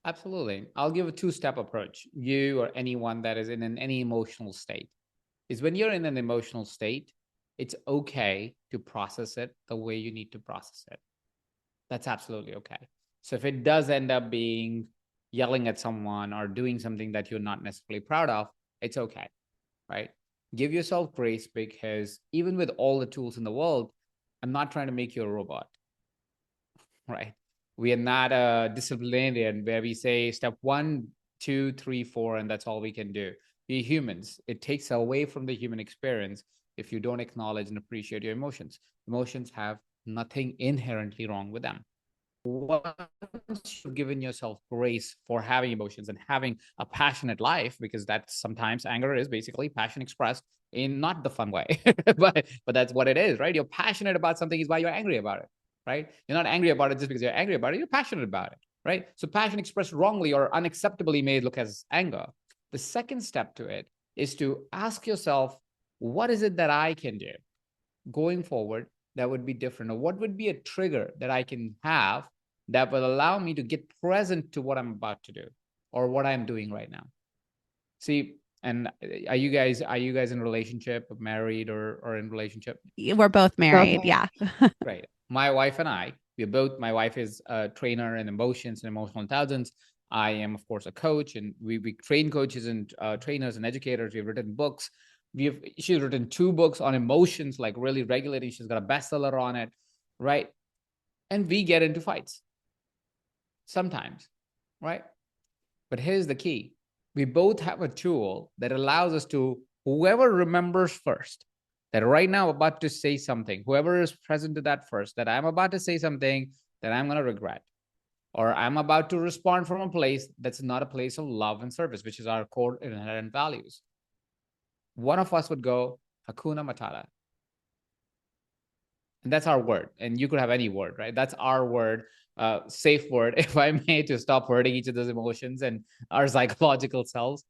Absolutely. I'll give a two-step approach. You or anyone that is in any emotional state is when you're in an emotional state, it's okay to process it the way you need to process it. That's absolutely okay. So if it does end up being yelling at someone or doing something that you're not necessarily proud of, it's okay, right? Give yourself grace, because even with all the tools in the world, I'm not trying to make you a robot, right? We are not a disciplinarian where we say step 1, 2, 3, 4, and that's all we can do. We're humans. It takes away from the human experience if you don't acknowledge and appreciate your emotions. Emotions have nothing inherently wrong with them. Once you've given yourself grace for having emotions and having a passionate life, because that's sometimes anger is basically passion expressed in not the fun way, but that's what it is, right? You're passionate about something is why you're angry about it, right? You're not angry about it just because you're angry about it. You're passionate about it, right? So passion expressed wrongly or unacceptably may look as anger. The second step to it is to ask yourself, what is it that I can do going forward that would be different? Or what would be a trigger that I can have that will allow me to get present to what I'm about to do or what I'm doing right now? See, and are you guys in a relationship, married, or in relationship? We're both married. Yeah. Right. My wife and I, my wife is a trainer in emotions and emotional intelligence. I am, of course, a coach, and we train coaches and trainers and educators. We've written books. She's written 2 books on emotions, like really regulating. She's got a bestseller on it, right? And we get into fights sometimes, right? But here's the key. We both have a tool that allows us to, whoever remembers first, that right now I'm about to say something, whoever is present to that first, that I'm about to say something that I'm going to regret, or I'm about to respond from a place that's not a place of love and service, which is our core inherent values. One of us would go, Hakuna Matata. And that's our word. And you could have any word, right? That's our word, safe word, if I may, to stop hurting each other's emotions and our psychological selves.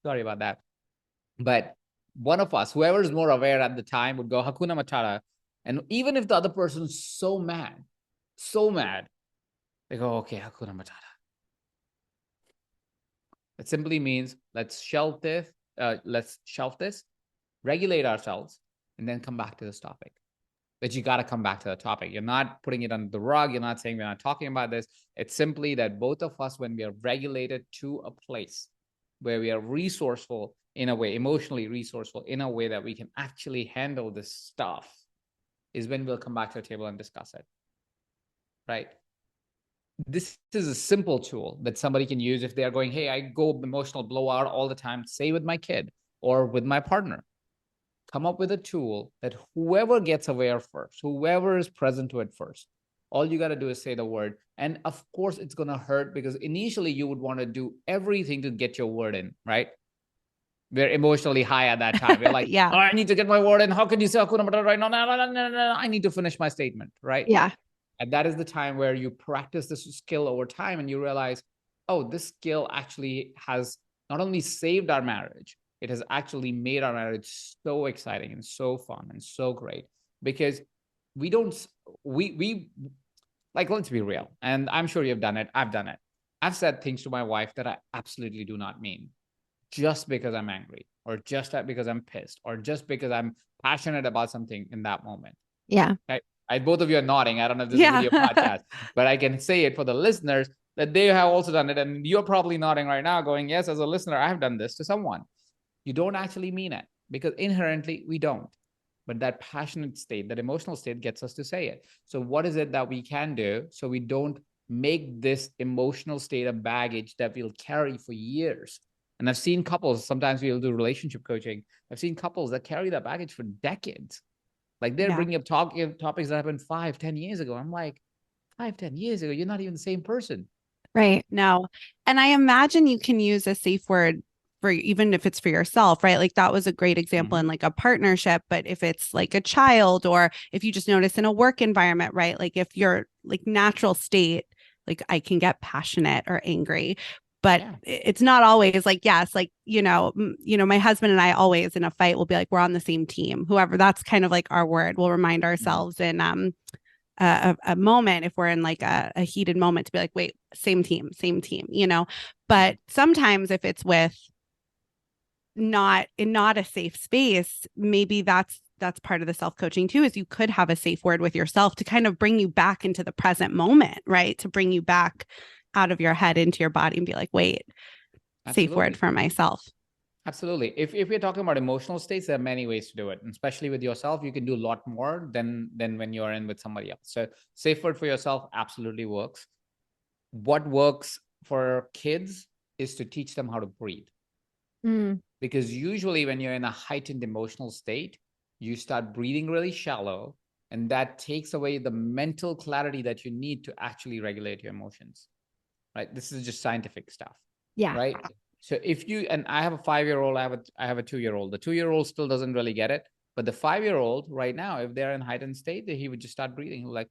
Sorry about that. But one of us, whoever is more aware at the time, would go Hakuna Matata. And even if the other person's so mad, they go, okay, Hakuna Matata. It simply means let's shelf this, regulate ourselves, and then come back to this topic. That you got to come back to the topic. You're not putting it under the rug. You're not saying we're not talking about this. It's simply that both of us, when we are regulated to a place where we are resourceful in a way, emotionally resourceful in a way that we can actually handle this stuff, is when we'll come back to the table and discuss it, right? This is a simple tool that somebody can use if they are going, hey, I go emotional blowout all the time, say with my kid or with my partner. Come up with a tool that whoever gets aware first, whoever is present to it first, all you got to do is say the word. And of course, it's going to hurt, because initially you would want to do everything to get your word in, right? We're emotionally high at that time. We're like, Yeah. oh, I need to get my word in. How can you say Hakuna Matata right now? No, I need to finish my statement, right? Yeah. And that is the time where you practice this skill over time and you realize, oh, this skill actually has not only saved our marriage, it has actually made our marriage so exciting and so fun and so great, because we don't, we like, let's be real. And I'm sure you've done it. I've done it. I've said things to my wife that I absolutely do not mean, just because I'm angry, or just because I'm pissed, or just because I'm passionate about something in that moment. Yeah. Okay? Both of you are nodding. I don't know if this is a Yeah. video podcast, but I can say it for the listeners that they have also done it. And you're probably nodding right now going, yes, as a listener, I have done this to someone. You don't actually mean it, because inherently we don't. But that passionate state, that emotional state gets us to say it. So what is it that we can do so we don't make this emotional state a baggage that we'll carry for years? And I've seen couples, sometimes we'll do relationship coaching. I've seen couples that carry that baggage for decades. Like they're bringing up topics that happened 5-10 years ago. I'm like, 5-10 years ago, you're not even the same person. Right. No. And I imagine you can use a safe word for, even if it's for yourself, right? Like that was a great example in like a partnership, but if it's like a child, or if you just notice in a work environment, right? Like if you're like natural state, like I can get passionate or angry, But Yeah. it's not always like, yes, like, my husband and I always in a fight will be like, we're on the same team, whoever. That's kind of like our word. We'll remind Mhm. ourselves in a moment, if we're in like a heated moment, to be like, wait, same team, Mhm. but sometimes if it's with not a safe space, maybe that's part of the self-coaching too, is you could have a safe word with yourself to kind of bring you back into the present moment, right? To bring you back out of your head into your body and be like, wait, safe word Absolutely. for myself. Absolutely. If we're talking about emotional states, there are many ways to do it. And especially with yourself, you can do a lot more than when you're in with somebody else. So safe word for yourself absolutely works. What works for kids is to teach them how to breathe. Mm, Because usually when you're in a heightened emotional state, you start breathing really shallow, and that takes away the mental clarity that you need to actually regulate your emotions. Right? This is just scientific stuff, yeah. right? So if you, and I have a 5-year-old, I have a 2-year-old. The 2-year-old still doesn't really get it, but the 5-year-old right now, if they're in heightened state, he would just start breathing. Like,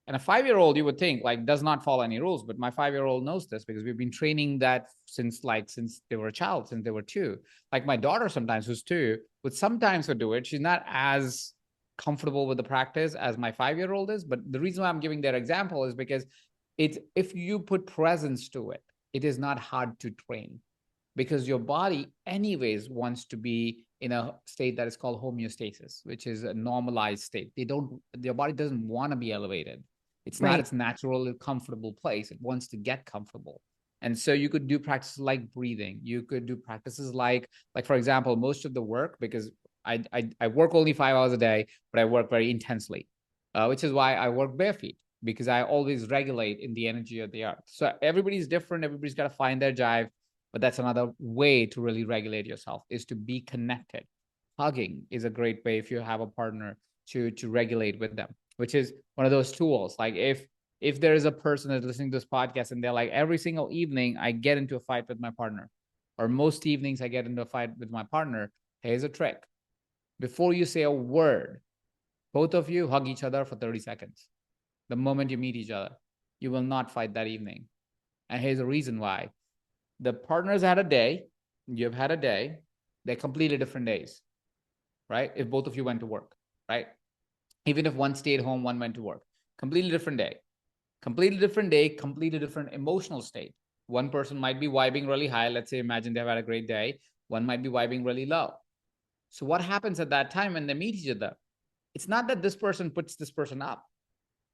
and a 5-year-old, you would think like does not follow any rules, but my 5-year-old knows this because we've been training that since they were a child, since they were 2. Like my daughter sometimes, who's 2, would sometimes would do it. She's not as comfortable with the practice as my 5-year-old is. But the reason why I'm giving that example is because it's, if you put presence to it, it is not hard to train, because your body anyways wants to be in a state that is called homeostasis, which is a normalized state. Your body doesn't want to be elevated. It's not Right. its natural comfortable place. It wants to get comfortable. And so you could do practices like breathing. You could do practices like for example, most of the work, because I work only 5 hours a day, but I work very intensely, which is why I work bare feet, because I always regulate in the energy of the earth. So everybody's different. Everybody's got to find their jive, but that's another way to really regulate yourself, is to be connected. Hugging is a great way if you have a partner to regulate with them, which is one of those tools. Like if there is a person that's listening to this podcast and they're like, every single evening I get into a fight with my partner, or most evenings I get into a fight with my partner, here's a trick. Before you say a word, both of you hug each other for 30 seconds. The moment you meet each other, you will not fight that evening. And here's the reason why. The partners had a day, you've had a day, they're completely different days, right? If both of you went to work, right? Even if one stayed home, one went to work, completely different day, completely different day, completely different emotional state. One person might be vibing really high. Let's say, imagine they've had a great day. One might be vibing really low. So, what happens at that time when they meet each other? It's not that this person puts this person up.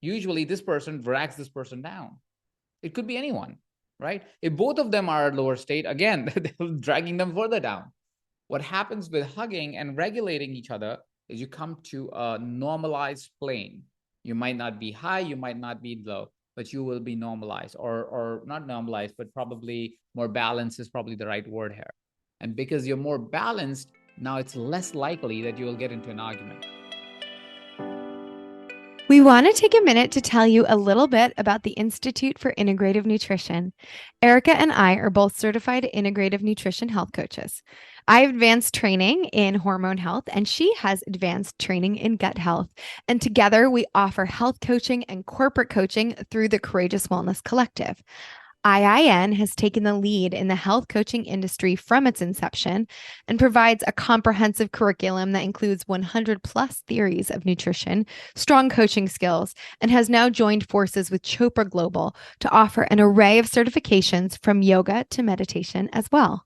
Usually, this person drags this person down. It could be anyone, right? If both of them are at lower state, again, they're dragging them further down. What happens with hugging and regulating each other is you come to a normalized plane. You might not be high, you might not be low, but you will be normalized, or not normalized, but probably more balanced is probably the right word here. And because you're more balanced, now it's less likely that you will get into an argument. We want to take a minute to tell you a little bit about the Institute for Integrative Nutrition. Erica and I are both certified integrative nutrition health coaches. I have advanced training in hormone health, and she has advanced training in gut health. And together, we offer health coaching and corporate coaching through the Courageous Wellness Collective. IIN has taken the lead in the health coaching industry from its inception and provides a comprehensive curriculum that includes 100 plus theories of nutrition, strong coaching skills, and has now joined forces with Chopra Global to offer an array of certifications from yoga to meditation as well.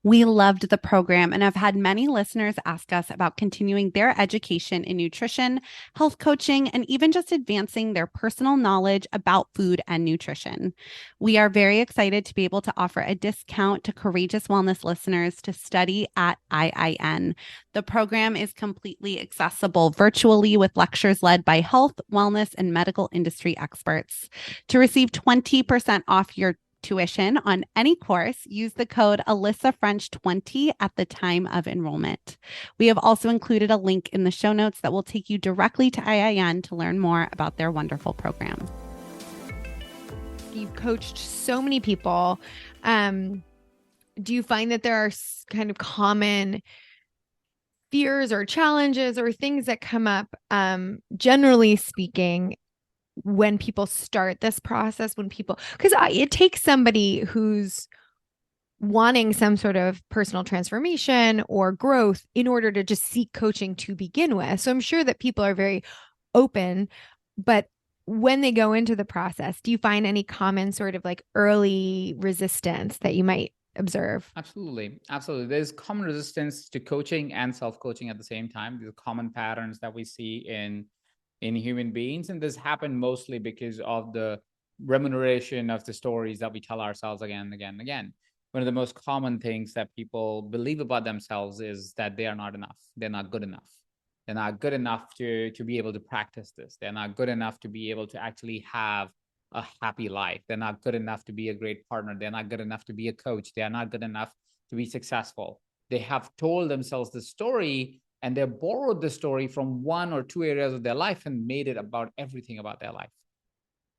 We loved the program and have had many listeners ask us about continuing their education in nutrition, health coaching, and even just advancing their personal knowledge about food and nutrition. We are very excited to be able to offer a discount to Courageous Wellness listeners to study at IIN. The program is completely accessible virtually with lectures led by health, wellness, and medical industry experts. To receive 20% off your tuition on any course, use the code AlyssaFrench20 at the time of enrollment. We have also included a link in the show notes that will take you directly to IIN to learn more about their wonderful program. You've coached so many people. Do you find that there are kind of common fears or challenges or things that come up, generally speaking, when people start this process, because it takes somebody who's wanting some sort of personal transformation or growth in order to just seek coaching to begin with. So I'm sure that people are very open, but when they go into the process, do you find any common sort of like early resistance that you might observe? Absolutely. Absolutely. There's common resistance to coaching and self-coaching at the same time. These are common patterns that we see in human beings. And this happened mostly because of the remuneration of the stories that we tell ourselves again and again and again. One of the most common things that people believe about themselves is that they are not enough. They're not good enough. They're not good enough to be able to practice this. They're not good enough to be able to actually have a happy life. They're not good enough to be a great partner. They're not good enough to be a coach. They are not good enough to be successful. They have told themselves the story and they borrowed the story from one or two areas of their life and made it about everything about their life.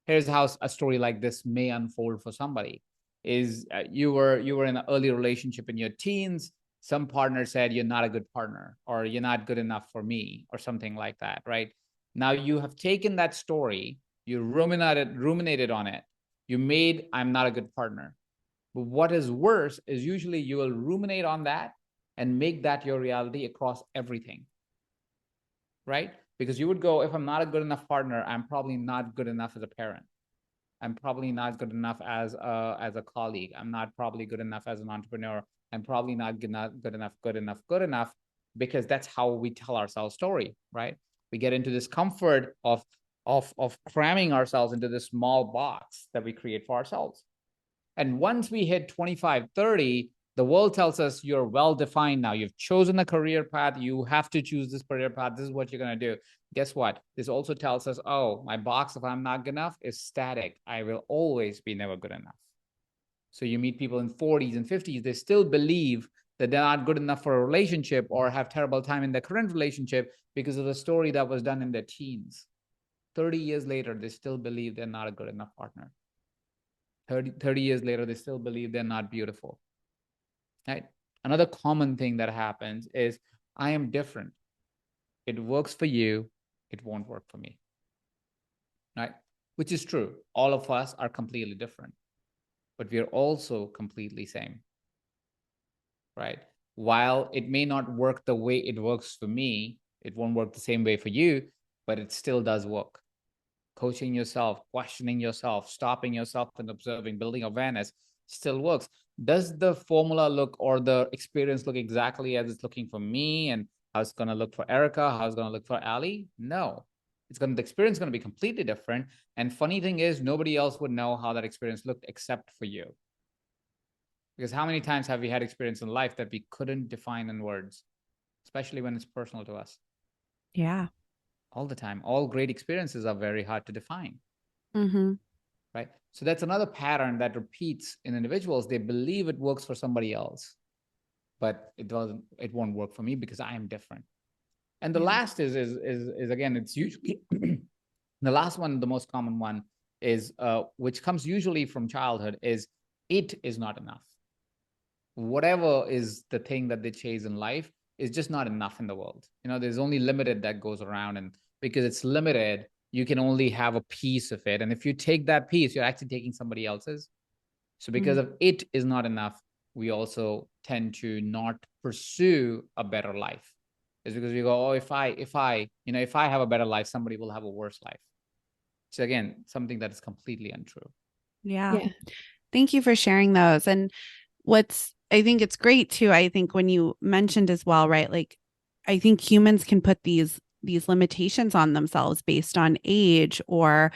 Here's how a story like this may unfold for somebody is you were in an early relationship in your teens. Some partner said you're not a good partner or you're not good enough for me or something like that, right? Now you have taken that story, you ruminated on it, you made I'm not a good partner. But what is worse is usually you will ruminate on that and make that your reality across everything, right? Because you would go, if I'm not a good enough partner, I'm probably not good enough as a parent. I'm probably not good enough as a colleague. I'm not probably good enough as an entrepreneur. I'm probably not good enough, because that's how we tell ourselves story, right? We get into this comfort of cramming ourselves into this small box that we create for ourselves. And once we hit 25, 30, the world tells us you're well defined now. You've chosen a career path. You have to choose this career path. This is what you're going to do. Guess what? This also tells us, oh, my box, if I'm not good enough, is static. I will always be never good enough. So you meet people in 40s and 50s, they still believe that they're not good enough for a relationship or have terrible time in their current relationship because of the story that was done in their teens. 30 years later, they still believe they're not a good enough partner. 30 years later, they still believe they're not beautiful, right? Another common thing that happens is I am different. It works for you. It won't work for me, right? Which is true. All of us are completely different, but we are also completely same, right? While it may not work the way it works for me, it won't work the same way for you, but it still does work. Coaching yourself, questioning yourself, stopping yourself and observing, building awareness still works. Does the formula look or the experience look exactly as it's looking for me and how it's going to look for Erica, how it's going to look for Ali? No. The experience is going to be completely different. And funny thing is, nobody else would know how that experience looked except for you. Because how many times have we had experience in life that we couldn't define in words, especially when it's personal to us? Yeah. All the time. All great experiences are very hard to define. Mm-hmm. Right? So that's another pattern that repeats in individuals. They believe it works for somebody else, but it won't work for me because I am different. And the last is again, it's usually the last one, the most common one is which comes usually from childhood, is it is not enough. Whatever is the thing that they chase in life is just not enough in the world. There's only limited that goes around, and because it's limited, you can only have a piece of it. And if you take that piece, you're actually taking somebody else's. So because of it is not enough, we also tend to not pursue a better life. It's because we go, oh, if I have a better life, somebody will have a worse life. So again, something that is completely untrue. Yeah. Yeah. Thank you for sharing those. And I think it's great too. I think when you mentioned as well, right? Like, I think humans can put these limitations on themselves based on age or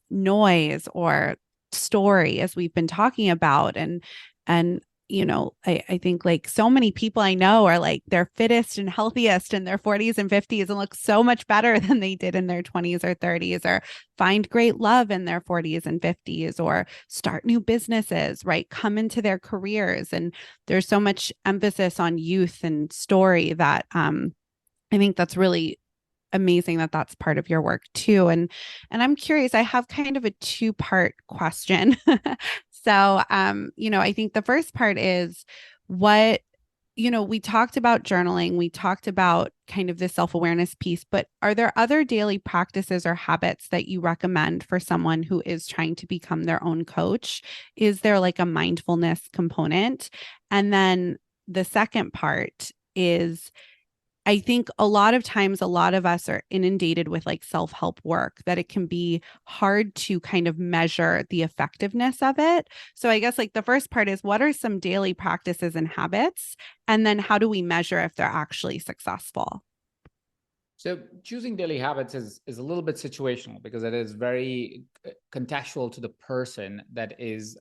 noise or story, as we've been talking about. And I think like so many people I know are like their fittest and healthiest in their 40s and 50s and look so much better than they did in their 20s or 30s, or find great love in their 40s and 50s, or start new businesses, right? Come into their careers. And there's so much emphasis on youth and story that I think that's really amazing that that's part of your work too. And I'm curious, I have kind of a two-part question. So I think the first part is what we talked about journaling, we talked about kind of the self-awareness piece, but are there other daily practices or habits that you recommend for someone who is trying to become their own coach? Is there like a mindfulness component? And then the second part is, I think a lot of times, a lot of us are inundated with like self help work that it can be hard to kind of measure the effectiveness of it. So, I guess like the first part is, what are some daily practices and habits? And then how do we measure if they're actually successful? So choosing daily habits is a little bit situational because it is very contextual to the person that is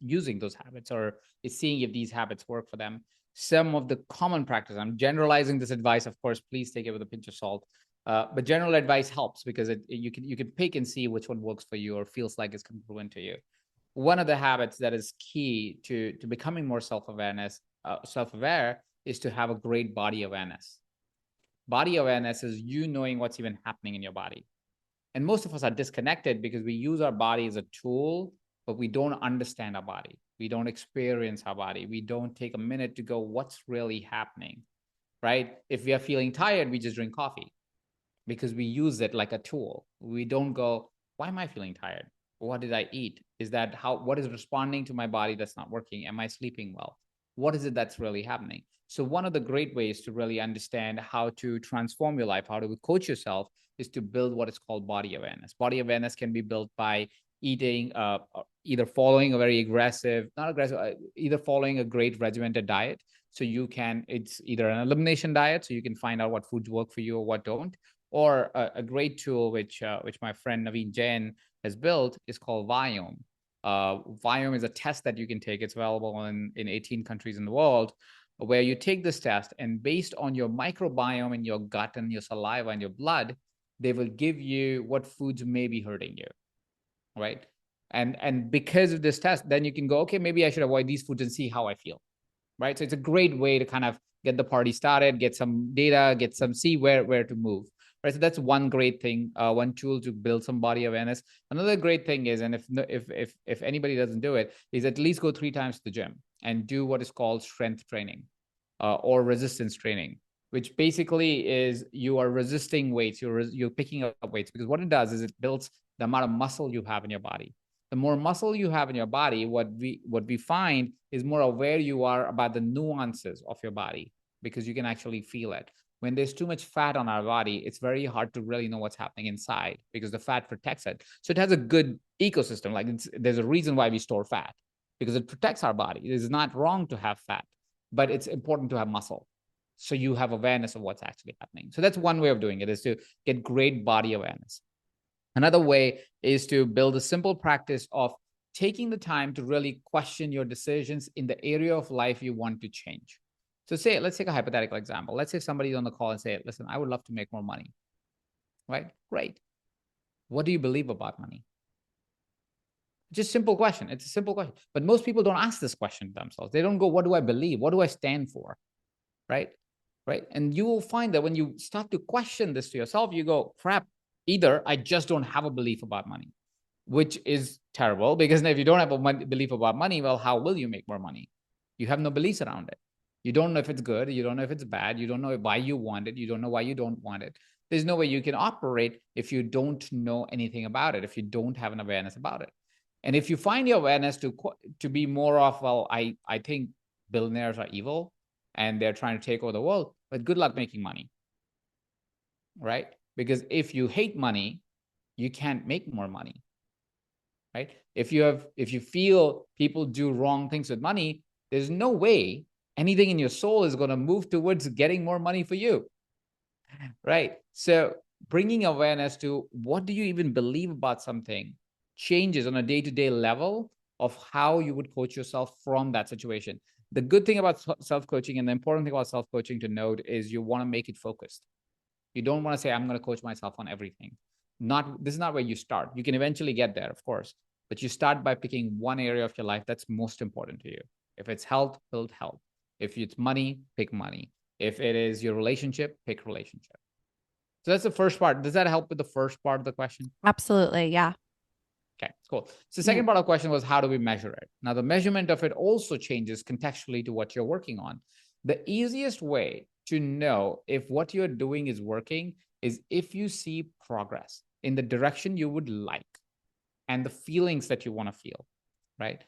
using those habits or is seeing if these habits work for them. Some of the common practice, I'm generalizing this advice, of course, please take it with a pinch of salt. But general advice helps because you can pick and see which one works for you or feels like it's congruent to you. One of the habits that is key to becoming more self-aware is to have a great body awareness. Body awareness is you knowing what's even happening in your body. And most of us are disconnected because we use our body as a tool, but we don't understand our body. We don't experience our body. We don't take a minute to go, what's really happening, right? If we are feeling tired, we just drink coffee because we use it like a tool. We don't go, why am I feeling tired? What did I eat? What is responding to my body that's not working? Am I sleeping well? What is it that's really happening? So one of the great ways to really understand how to transform your life, how to coach yourself, is to build what is called body awareness. Body awareness can be built by eating, either following a very aggressive, not aggressive, either following a great regimented diet. So it's either an elimination diet, so you can find out what foods work for you or what don't, or a great tool which my friend Naveen Jain has built is called Viome. Viome is a test that you can take. It's available in 18 countries in the world, where you take this test and based on your microbiome in your gut and your saliva and your blood, they will give you what foods may be hurting you, right? And because of this test, then you can go, okay, maybe I should avoid these foods and see how I feel, right? So it's a great way to kind of get the party started, get some data, see where to move. Right, so that's one great thing, one tool to build some body awareness. Another great thing is, and if anybody doesn't do it, is at least go 3 times to the gym and do what is called strength training or resistance training, which basically is you are resisting weights, you're picking up weights, because what it does is it builds the amount of muscle you have in your body. The more muscle you have in your body, what we find is more aware you are about the nuances of your body, because you can actually feel it. When there's too much fat on our body, it's very hard to really know what's happening inside because the fat protects it. So it has a good ecosystem. Like there's a reason why we store fat, because it protects our body. It is not wrong to have fat, but it's important to have muscle, so you have awareness of what's actually happening. So that's one way of doing it, is to get great body awareness. Another way is to build a simple practice of taking the time to really question your decisions in the area of life you want to change. So let's take a hypothetical example. Let's say somebody's on the call and say, listen, I would love to make more money, right? Great. What do you believe about money? Just simple question. It's a simple question. But most people don't ask this question to themselves. They don't go, what do I believe? What do I stand for? Right? Right. And you will find that when you start to question this to yourself, you go, crap, either I just don't have a belief about money, which is terrible, because if you don't have a belief about money, well, how will you make more money? You have no beliefs around it. You don't know if it's good. You don't know if it's bad. You don't know why you want it. You don't know why you don't want it. There's no way you can operate if you don't know anything about it, if you don't have an awareness about it. And if you find your awareness to be more of, well, I think billionaires are evil and they're trying to take over the world, but good luck making money, right? Because if you hate money, you can't make more money, right? If you feel people do wrong things with money, there's no way anything in your soul is going to move towards getting more money for you, right? So bringing awareness to what do you even believe about something changes on a day-to-day level of how you would coach yourself from that situation. The good thing about self-coaching and the important thing about self-coaching to note is you want to make it focused. You don't want to say, I'm going to coach myself on everything. This is not where you start. You can eventually get there, of course, but you start by picking one area of your life that's most important to you. If it's health, build health. If it's money, pick money. If it is your relationship, pick relationship. So that's the first part. Does that help with the first part of the question? Absolutely. Yeah. Okay, cool. So the second part of the question was, how do we measure it? Now, the measurement of it also changes contextually to what you're working on. The easiest way to know if what you're doing is working is if you see progress in the direction you would like and the feelings that you want to feel, right?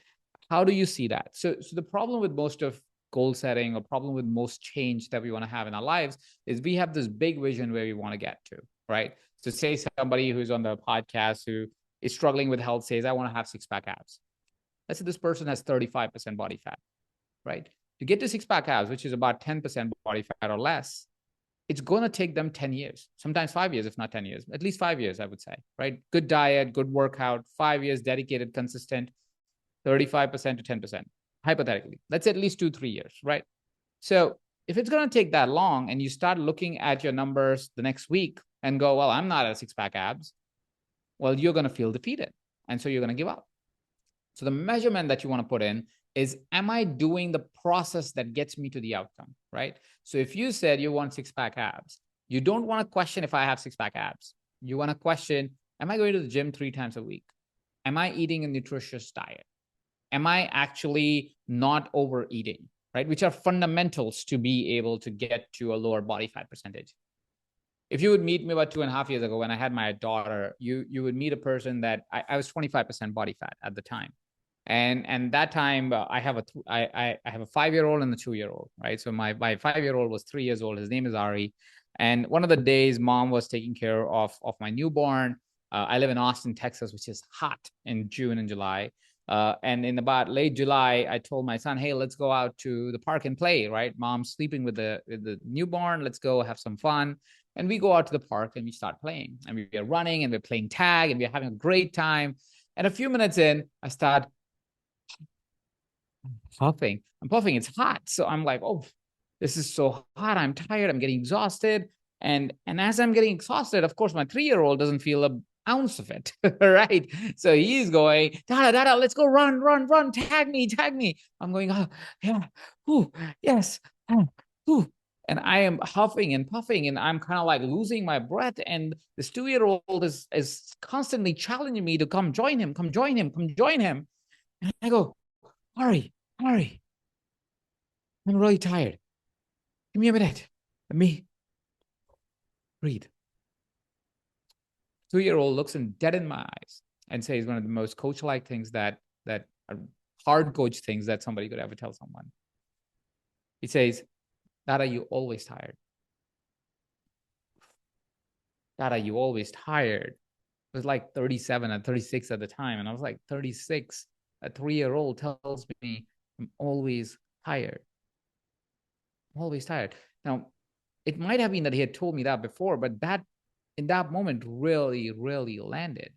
How do you see that? So the problem with most of goal setting, or problem with most change that we want to have in our lives, is we have this big vision where we want to get to, right? So say somebody who's on the podcast who is struggling with health says, I want to have six-pack abs. Let's say this person has 35% body fat, right? To get to six-pack abs, which is about 10% body fat or less, it's going to take them 10 years, sometimes 5 years, if not 10 years, at least 5 years, I would say, right? Good diet, good workout, 5 years, dedicated, consistent, 35% to 10%, hypothetically. Let's say at least 2-3 years, right? So if it's going to take that long and you start looking at your numbers the next week and go, well, I'm not at six-pack abs, well, you're going to feel defeated. And so you're going to give up. So the measurement that you want to put in is, am I doing the process that gets me to the outcome, right? So if you said you want six-pack abs, you don't want to question if I have six-pack abs. You want to question, am I going to the gym 3 times a week? Am I eating a nutritious diet? Am I actually not overeating, right? Which are fundamentals to be able to get to a lower body fat percentage. If you would meet me about 2.5 years ago when I had my daughter, you would meet a person that I was 25% body fat at the time. And that time I have a 5-year-old and a 2-year-old, right? So my 5-year-old was 3 years old. His name is Ari. And one of the days mom was taking care of my newborn. I live in Austin, Texas, which is hot in June and July. And in about late July, I told my son, hey, let's go out to the park and play, right? Mom's sleeping with the newborn. Let's go have some fun. And we go out to the park and we start playing. And we are running and we're playing tag and we're having a great time. And a few minutes in, I start puffing. I'm puffing. It's hot. So I'm like, oh, this is so hot. I'm tired. I'm getting exhausted. And as I'm getting exhausted, of course, my 3-year-old doesn't feel an ounce of it, right? So he's going, Dada, let's go run, tag me. I'm going, oh, yeah, ooh, yes, ooh. And I am huffing and puffing, and I'm kind of like losing my breath. And this 2-year-old is constantly challenging me to come join him. And I go, Ari, I'm really tired. Give me a minute. Let me breathe. 2-year-old looks him dead in my eyes and says one of the most coach-like things that are hard coach things that somebody could ever tell someone. He says, Dada, you always tired. Dada, you always tired. It was like 37 and 36 at the time. And I was like, 36. A 3-year-old tells me I'm always tired. I'm always tired. Now, it might have been that he had told me that before, but that in that moment really, really landed.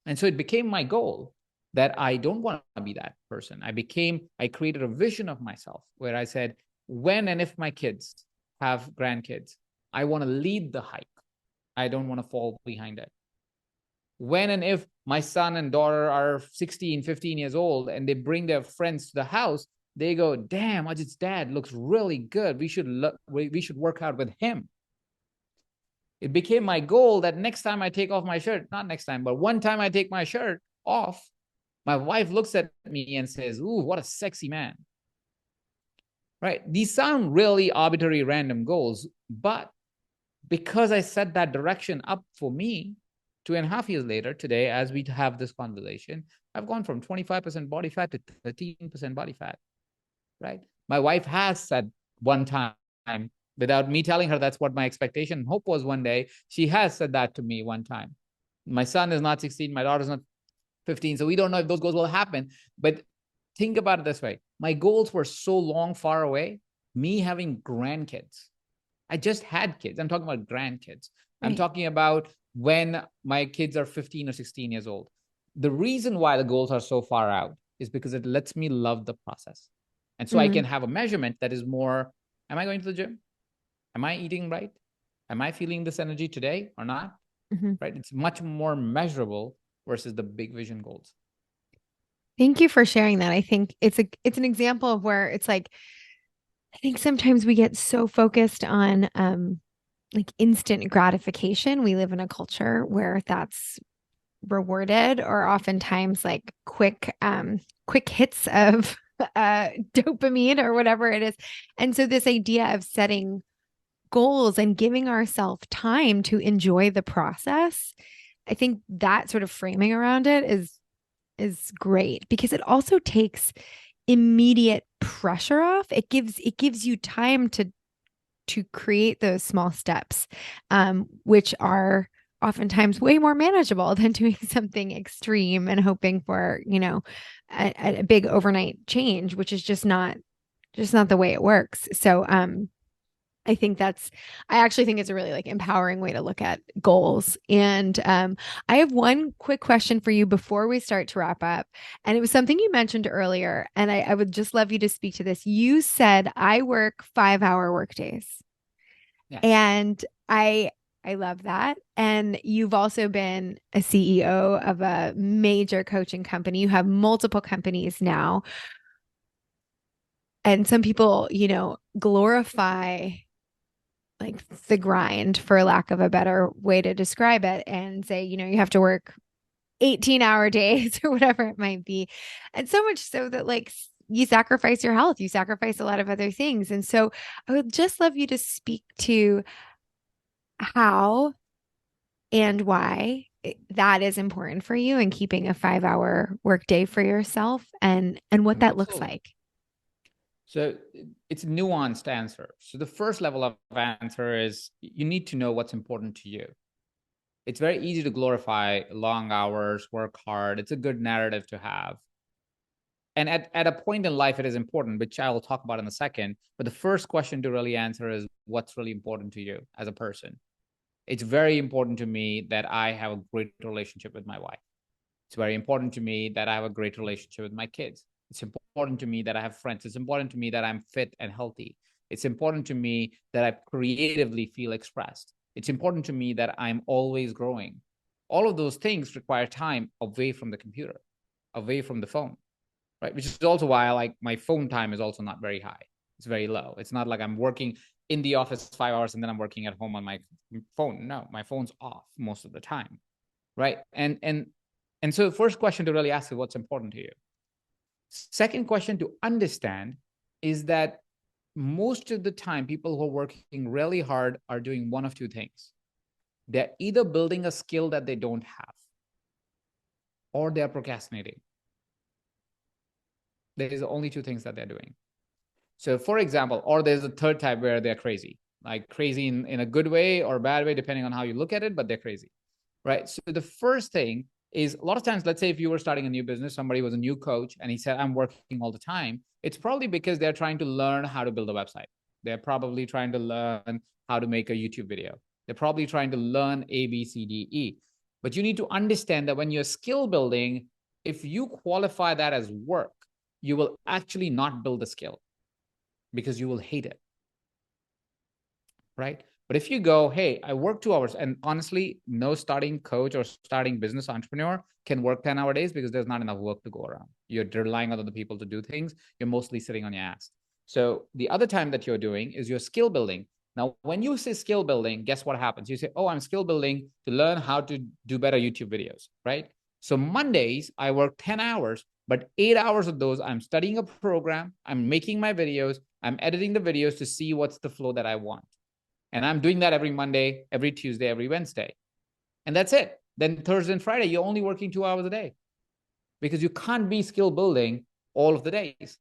And so it became my goal that I don't want to be that person. I created a vision of myself where I said, when and if my kids have grandkids, I want to lead the hike. I don't want to fall behind it. When and if my son and daughter are 16, 15 years old and they bring their friends to the house, they go, damn, Ajit's dad looks really good. We should work out with him. It became my goal that next time I take off my shirt, not next time, but one time I take my shirt off, my wife looks at me and says, ooh, what a sexy man. Right? These sound really arbitrary, random goals, but because I set that direction up for me, 2.5 years later, today, as we have this conversation, I've gone from 25% body fat to 13% body fat, right? My wife has said one time, without me telling her that's what my expectation and hope was one day, she has said that to me one time. My son is not 16, my daughter's not 15, so we don't know if those goals will happen. But think about it this way. My goals were so long, far away, me having grandkids. I just had kids. I'm talking about grandkids. Right. I'm talking about when my kids are 15 or 16 years old. The reason why the goals are so far out is because it lets me love the process. And so I can have a measurement that is more, am I going to the gym? Am I eating right? Am I feeling this energy today or not? Right? It's much more measurable versus the big vision goals. Thank you for sharing that. I think it's an example of where it's like, I think sometimes we get so focused on like instant gratification. We live in a culture where that's rewarded, or oftentimes like quick hits of dopamine or whatever it is. And so this idea of setting goals and giving ourselves time to enjoy the process, I think that sort of framing around it is great because it also takes immediate pressure off. It gives you time to create those small steps, which are oftentimes way more manageable than doing something extreme and hoping for, a big overnight change, which is just not the way it works. So, I actually think it's a really like empowering way to look at goals. And I have one quick question for you before we start to wrap up. And it was something you mentioned earlier. And I would just love you to speak to this. You said, I work 5-hour workdays. Yes. And I love that. And you've also been a CEO of a major coaching company. You have multiple companies now. And some people, glorify like the grind, for lack of a better way to describe it, and say, you have to work 18-hour days or whatever it might be. And so much so that like you sacrifice your health, you sacrifice a lot of other things. And so I would just love you to speak to how and why that is important for you in keeping a 5-hour workday for yourself and what that looks Absolutely. like. So it's a nuanced answer. So the first level of answer is you need to know what's important to you. It's very easy to glorify long hours, work hard. It's a good narrative to have. And at a point in life, it is important, which I will talk about in a second. But the first question to really answer is what's really important to you as a person? It's very important to me that I have a great relationship with my wife. It's very important to me that I have a great relationship with my kids. It's important to me that I have friends. It's important to me that I'm fit and healthy. It's important to me that I creatively feel expressed. It's important to me that I'm always growing. All of those things require time away from the computer, away from the phone, right? Which is also why I like my phone time is also not very high. It's very low. It's not like I'm working in the office 5 hours and then I'm working at home on my phone. No, my phone's off most of the time, right? And so the first question to really ask is what's important to you. Second question to understand is that most of the time, people who are working really hard are doing one of two things. They're either building a skill that they don't have, or they're procrastinating. There's only two things that they're doing. So for example, or there's a third type where they're crazy, like crazy in a good way or a bad way, depending on how you look at it, but they're crazy, right? So the first thing is a lot of times, let's say if you were starting a new business, somebody was a new coach and he said, I'm working all the time. It's probably because they're trying to learn how to build a website. They're probably trying to learn how to make a YouTube video. They're probably trying to learn A, B, C, D, E. But you need to understand that when you're skill building, if you qualify that as work, you will actually not build a skill because you will hate it, right? But if you go, hey, I work 2 hours, and honestly, no starting coach or starting business entrepreneur can work 10-hour days because there's not enough work to go around. You're relying on other people to do things. You're mostly sitting on your ass. So the other time that you're doing is your skill building. Now, when you say skill building, guess what happens? You say, oh, I'm skill building to learn how to do better YouTube videos, right? So Mondays, I work 10 hours, but 8 hours of those, I'm studying a program, I'm making my videos, I'm editing the videos to see what's the flow that I want. And I'm doing that every Monday, every Tuesday, every Wednesday. And that's it. Then Thursday and Friday, you're only working 2 hours a day because you can't be skill building all of the days.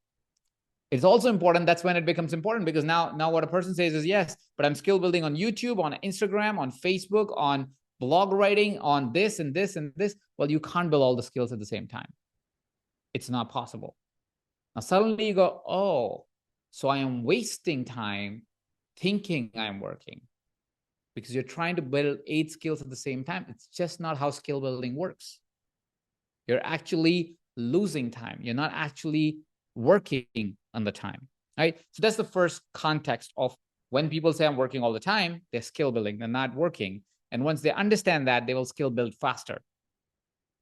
It's also important. That's when it becomes important because now what a person says is, yes, but I'm skill building on YouTube, on Instagram, on Facebook, on blog writing, on this and this and this. Well, you can't build all the skills at the same time. It's not possible. Now, suddenly you go, oh, so I am wasting time thinking I'm working because you're trying to build 8 skills at the same time. It's just not how skill building works. You're actually losing time. You're not actually working on the time, right? So that's the first context of when people say I'm working all the time, they're skill building, they're not working. And once they understand that, they will skill build faster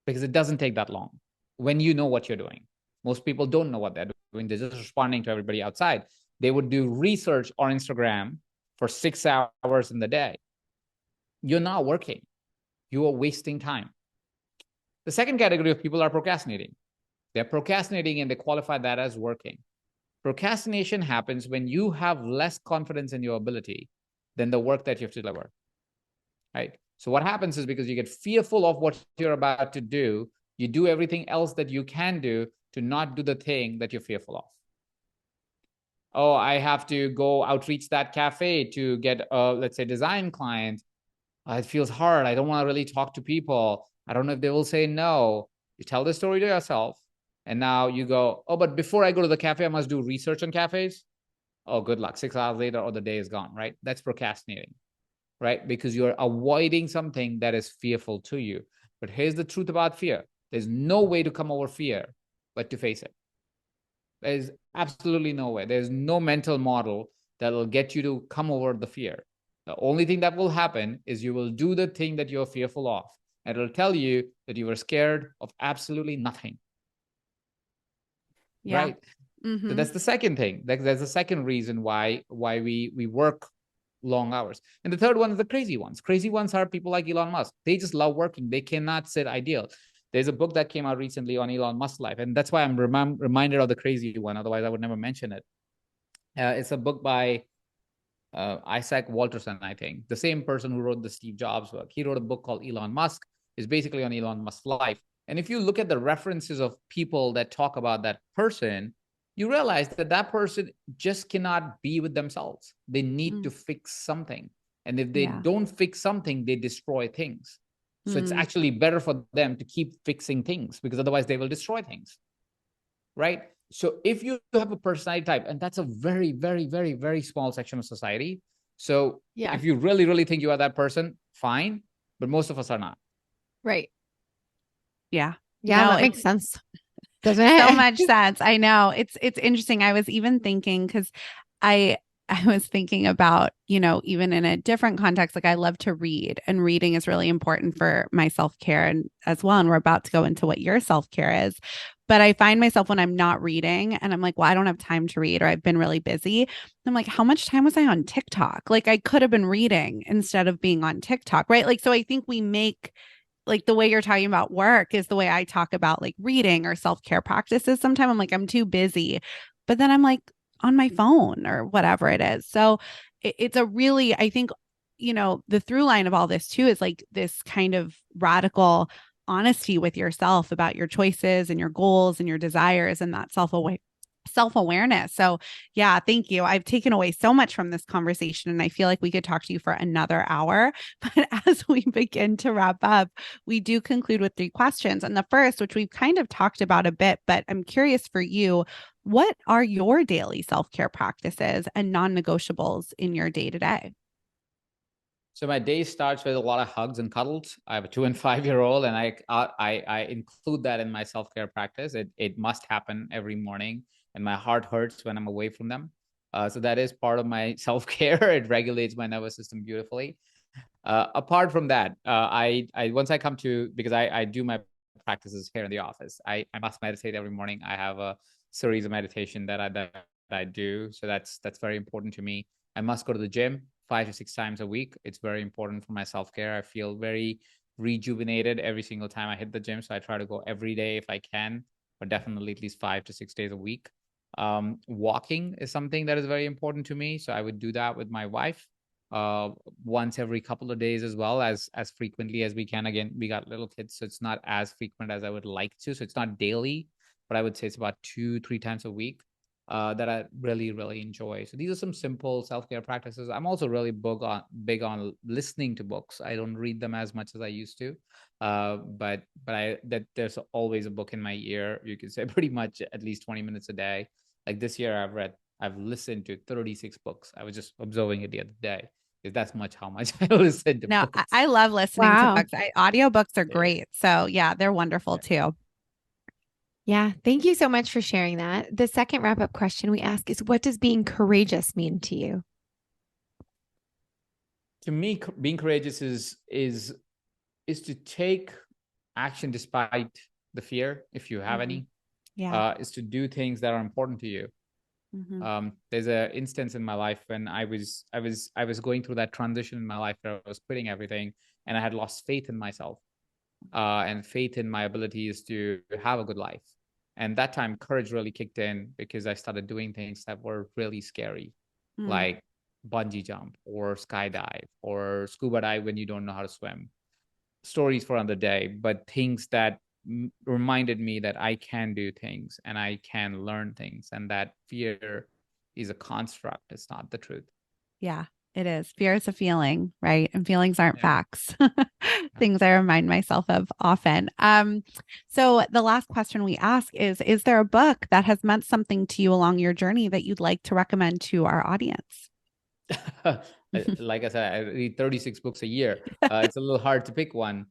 because it doesn't take that long when you know what you're doing. Most people don't know what they're doing. They're just responding to everybody outside. They would do research on Instagram for 6 hours in the day. You're not working. You are wasting time. The second category of people are procrastinating. They're procrastinating and they qualify that as working. Procrastination happens when you have less confidence in your ability than the work that you have to deliver, right? So what happens is because you get fearful of what you're about to do, you do everything else that you can do to not do the thing that you're fearful of. Oh, I have to go outreach that cafe to get a, let's say, design client. It feels hard. I don't want to really talk to people. I don't know if they will say no. You tell the story to yourself. And now you go, oh, but before I go to the cafe, I must do research on cafes. Oh, good luck. 6 hours later, or the day is gone, right? That's procrastinating, right? Because you're avoiding something that is fearful to you. But here's the truth about fear. There's no way to come over fear but to face it. There's absolutely no way. There's no mental model that will get you to come over the fear. The only thing that will happen is you will do the thing that you're fearful of. And it'll tell you that you were scared of absolutely nothing. Yeah. Right. So that's the second thing. That's the second reason why we work long hours. And the third one is the crazy ones. Crazy ones are people like Elon Musk. They just love working. They cannot sit idle. There's a book that came out recently on Elon Musk's life, and that's why I'm reminded of the crazy one. Otherwise, I would never mention it. It's a book by Isaac Walterson, I think, the same person who wrote the Steve Jobs book. He wrote a book called Elon Musk. It's basically on Elon Musk's life. And if you look at the references of people that talk about that person, you realize that that person just cannot be with themselves. They need to fix something. And if they don't fix something, they destroy things. So it's actually better for them to keep fixing things, because otherwise they will destroy things, right? So if you have a personality type, and that's a very, very, very, very small section of society. So if you really, really think you are that person, fine. But most of us are not. Right. Yeah. Yeah, No, that makes sense. Doesn't it? So much sense. I know. It's interesting. I was even thinking, because I I was thinking about, even in a different context, like I love to read, and reading is really important for my self-care and as well. And we're about to go into what your self-care is. But I find myself when I'm not reading and I'm like, well, I don't have time to read, or I've been really busy. I'm like, how much time was I on TikTok? Like I could have been reading instead of being on TikTok, right? Like, so I think we make, like, the way you're talking about work is the way I talk about like reading or self-care practices. Sometimes I'm like, I'm too busy, but then I'm like on my phone or whatever it is. So it's a really, I think, the through line of all this too is like this kind of radical honesty with yourself about your choices and your goals and your desires, and that self-awareness. So yeah, thank you. I've taken away so much from this conversation, and I feel like we could talk to you for another hour. But as we begin to wrap up, we do conclude with 3 questions. And the first, which we've kind of talked about a bit, but I'm curious for you, what are your daily self-care practices and non-negotiables in your day-to-day? So my day starts with a lot of hugs and cuddles. I have a 2 and 5 year old, and I include that in my self-care practice. It must happen every morning, and my heart hurts when I'm away from them. So that is part of my self-care. It regulates my nervous system beautifully. Apart from that, I once I come to, because I do my practices here in the office, I must meditate every morning. I have a series of meditation that I do. So that's very important to me. I must go to the gym 5 to 6 times a week. It's very important for my self-care. I feel very rejuvenated every single time I hit the gym. So I try to go every day if I can, but definitely at least 5 to 6 days a week. Walking is something that is very important to me. So I would do that with my wife once every couple of days, as frequently as we can. Again, we got little kids, so it's not as frequent as I would like to. So it's not daily, but I would say it's about 2, 3 times a week that I really, really enjoy. So these are some simple self-care practices. I'm also really big on listening to books. I don't read them as much as I used to, but there's always a book in my ear. You could say pretty much at least 20 minutes a day. Like this year, I've listened to 36 books. I was just observing it the other day. If that's how much I listen to No, books. I love listening to books. Audiobooks are great. So yeah, they're wonderful too. Yeah. Thank you so much for sharing that. The second wrap up question we ask is, what does being courageous mean to you? To me, being courageous is to take action despite the fear, if you have any. Yeah. Is to do things that are important to you. There's an instance in my life when I was going through that transition in my life where I was quitting everything, and I had lost faith in myself, and faith in my abilities to have a good life. And that time, courage really kicked in because I started doing things that were really scary, Mm. like bungee jump or skydive or scuba dive when you don't know how to swim. Stories for another day, but things that reminded me that I can do things and I can learn things, and that fear is a construct. It's not the truth. Yeah, it is. Fear is a feeling, right? And feelings aren't Yeah. facts. Things I remind myself of often. So the last question we ask is there a book that has meant something to you along your journey that you'd like to recommend to our audience? Like I said, I read 36 books a year. It's a little hard to pick one,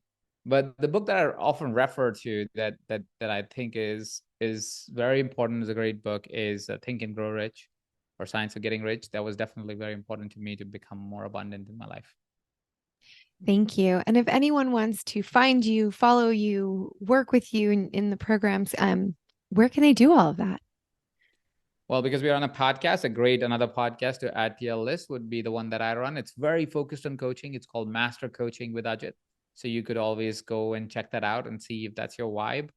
but the book that I often refer to that I think is very important, is a great book, is Think and Grow Rich, or Science of Getting Rich. That was definitely very important to me to become more abundant in my life. Thank you. And if anyone wants to find you, follow you, work with you in the programs, where can they do all of that? Well, because we're on a podcast, another podcast to add to your list would be the one that I run. It's very focused on coaching. It's called Master Coaching with Ajit. So you could always go and check that out and see if that's your vibe.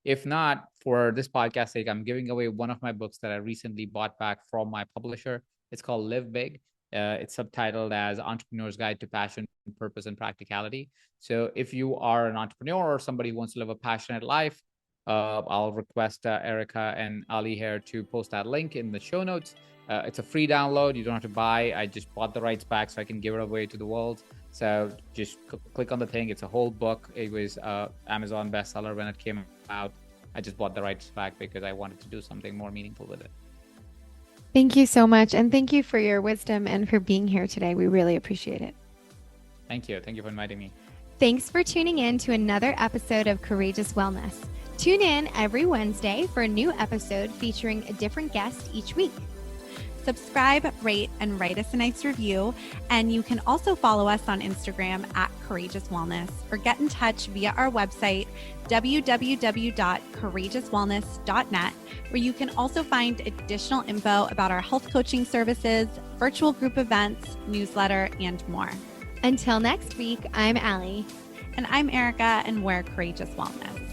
If not, for this podcast sake, I'm giving away one of my books that I recently bought back from my publisher. It's called Live Big. It's subtitled as Entrepreneur's Guide to Passion, Purpose, and Practicality. So if you are an entrepreneur or somebody who wants to live a passionate life, I'll request Erica and Ali here to post that link in the show notes. It's a free download. You don't have to buy. I just bought the rights back so I can give it away to the world. So just click on the thing. It's a whole book. It was Amazon bestseller when it came out. I just bought the rights back because I wanted to do something more meaningful with it. Thank you so much. And thank you for your wisdom and for being here today. We really appreciate it. Thank you. Thank you for inviting me. Thanks for tuning in to another episode of Courageous Wellness. Tune in every Wednesday for a new episode featuring a different guest each week. Subscribe, rate, and write us a nice review. And you can also follow us on Instagram at Courageous Wellness, or get in touch via our website, www.courageouswellness.net, where you can also find additional info about our health coaching services, virtual group events, newsletter, and more. Until next week, I'm Ali. And I'm Erica, and we're Courageous Wellness.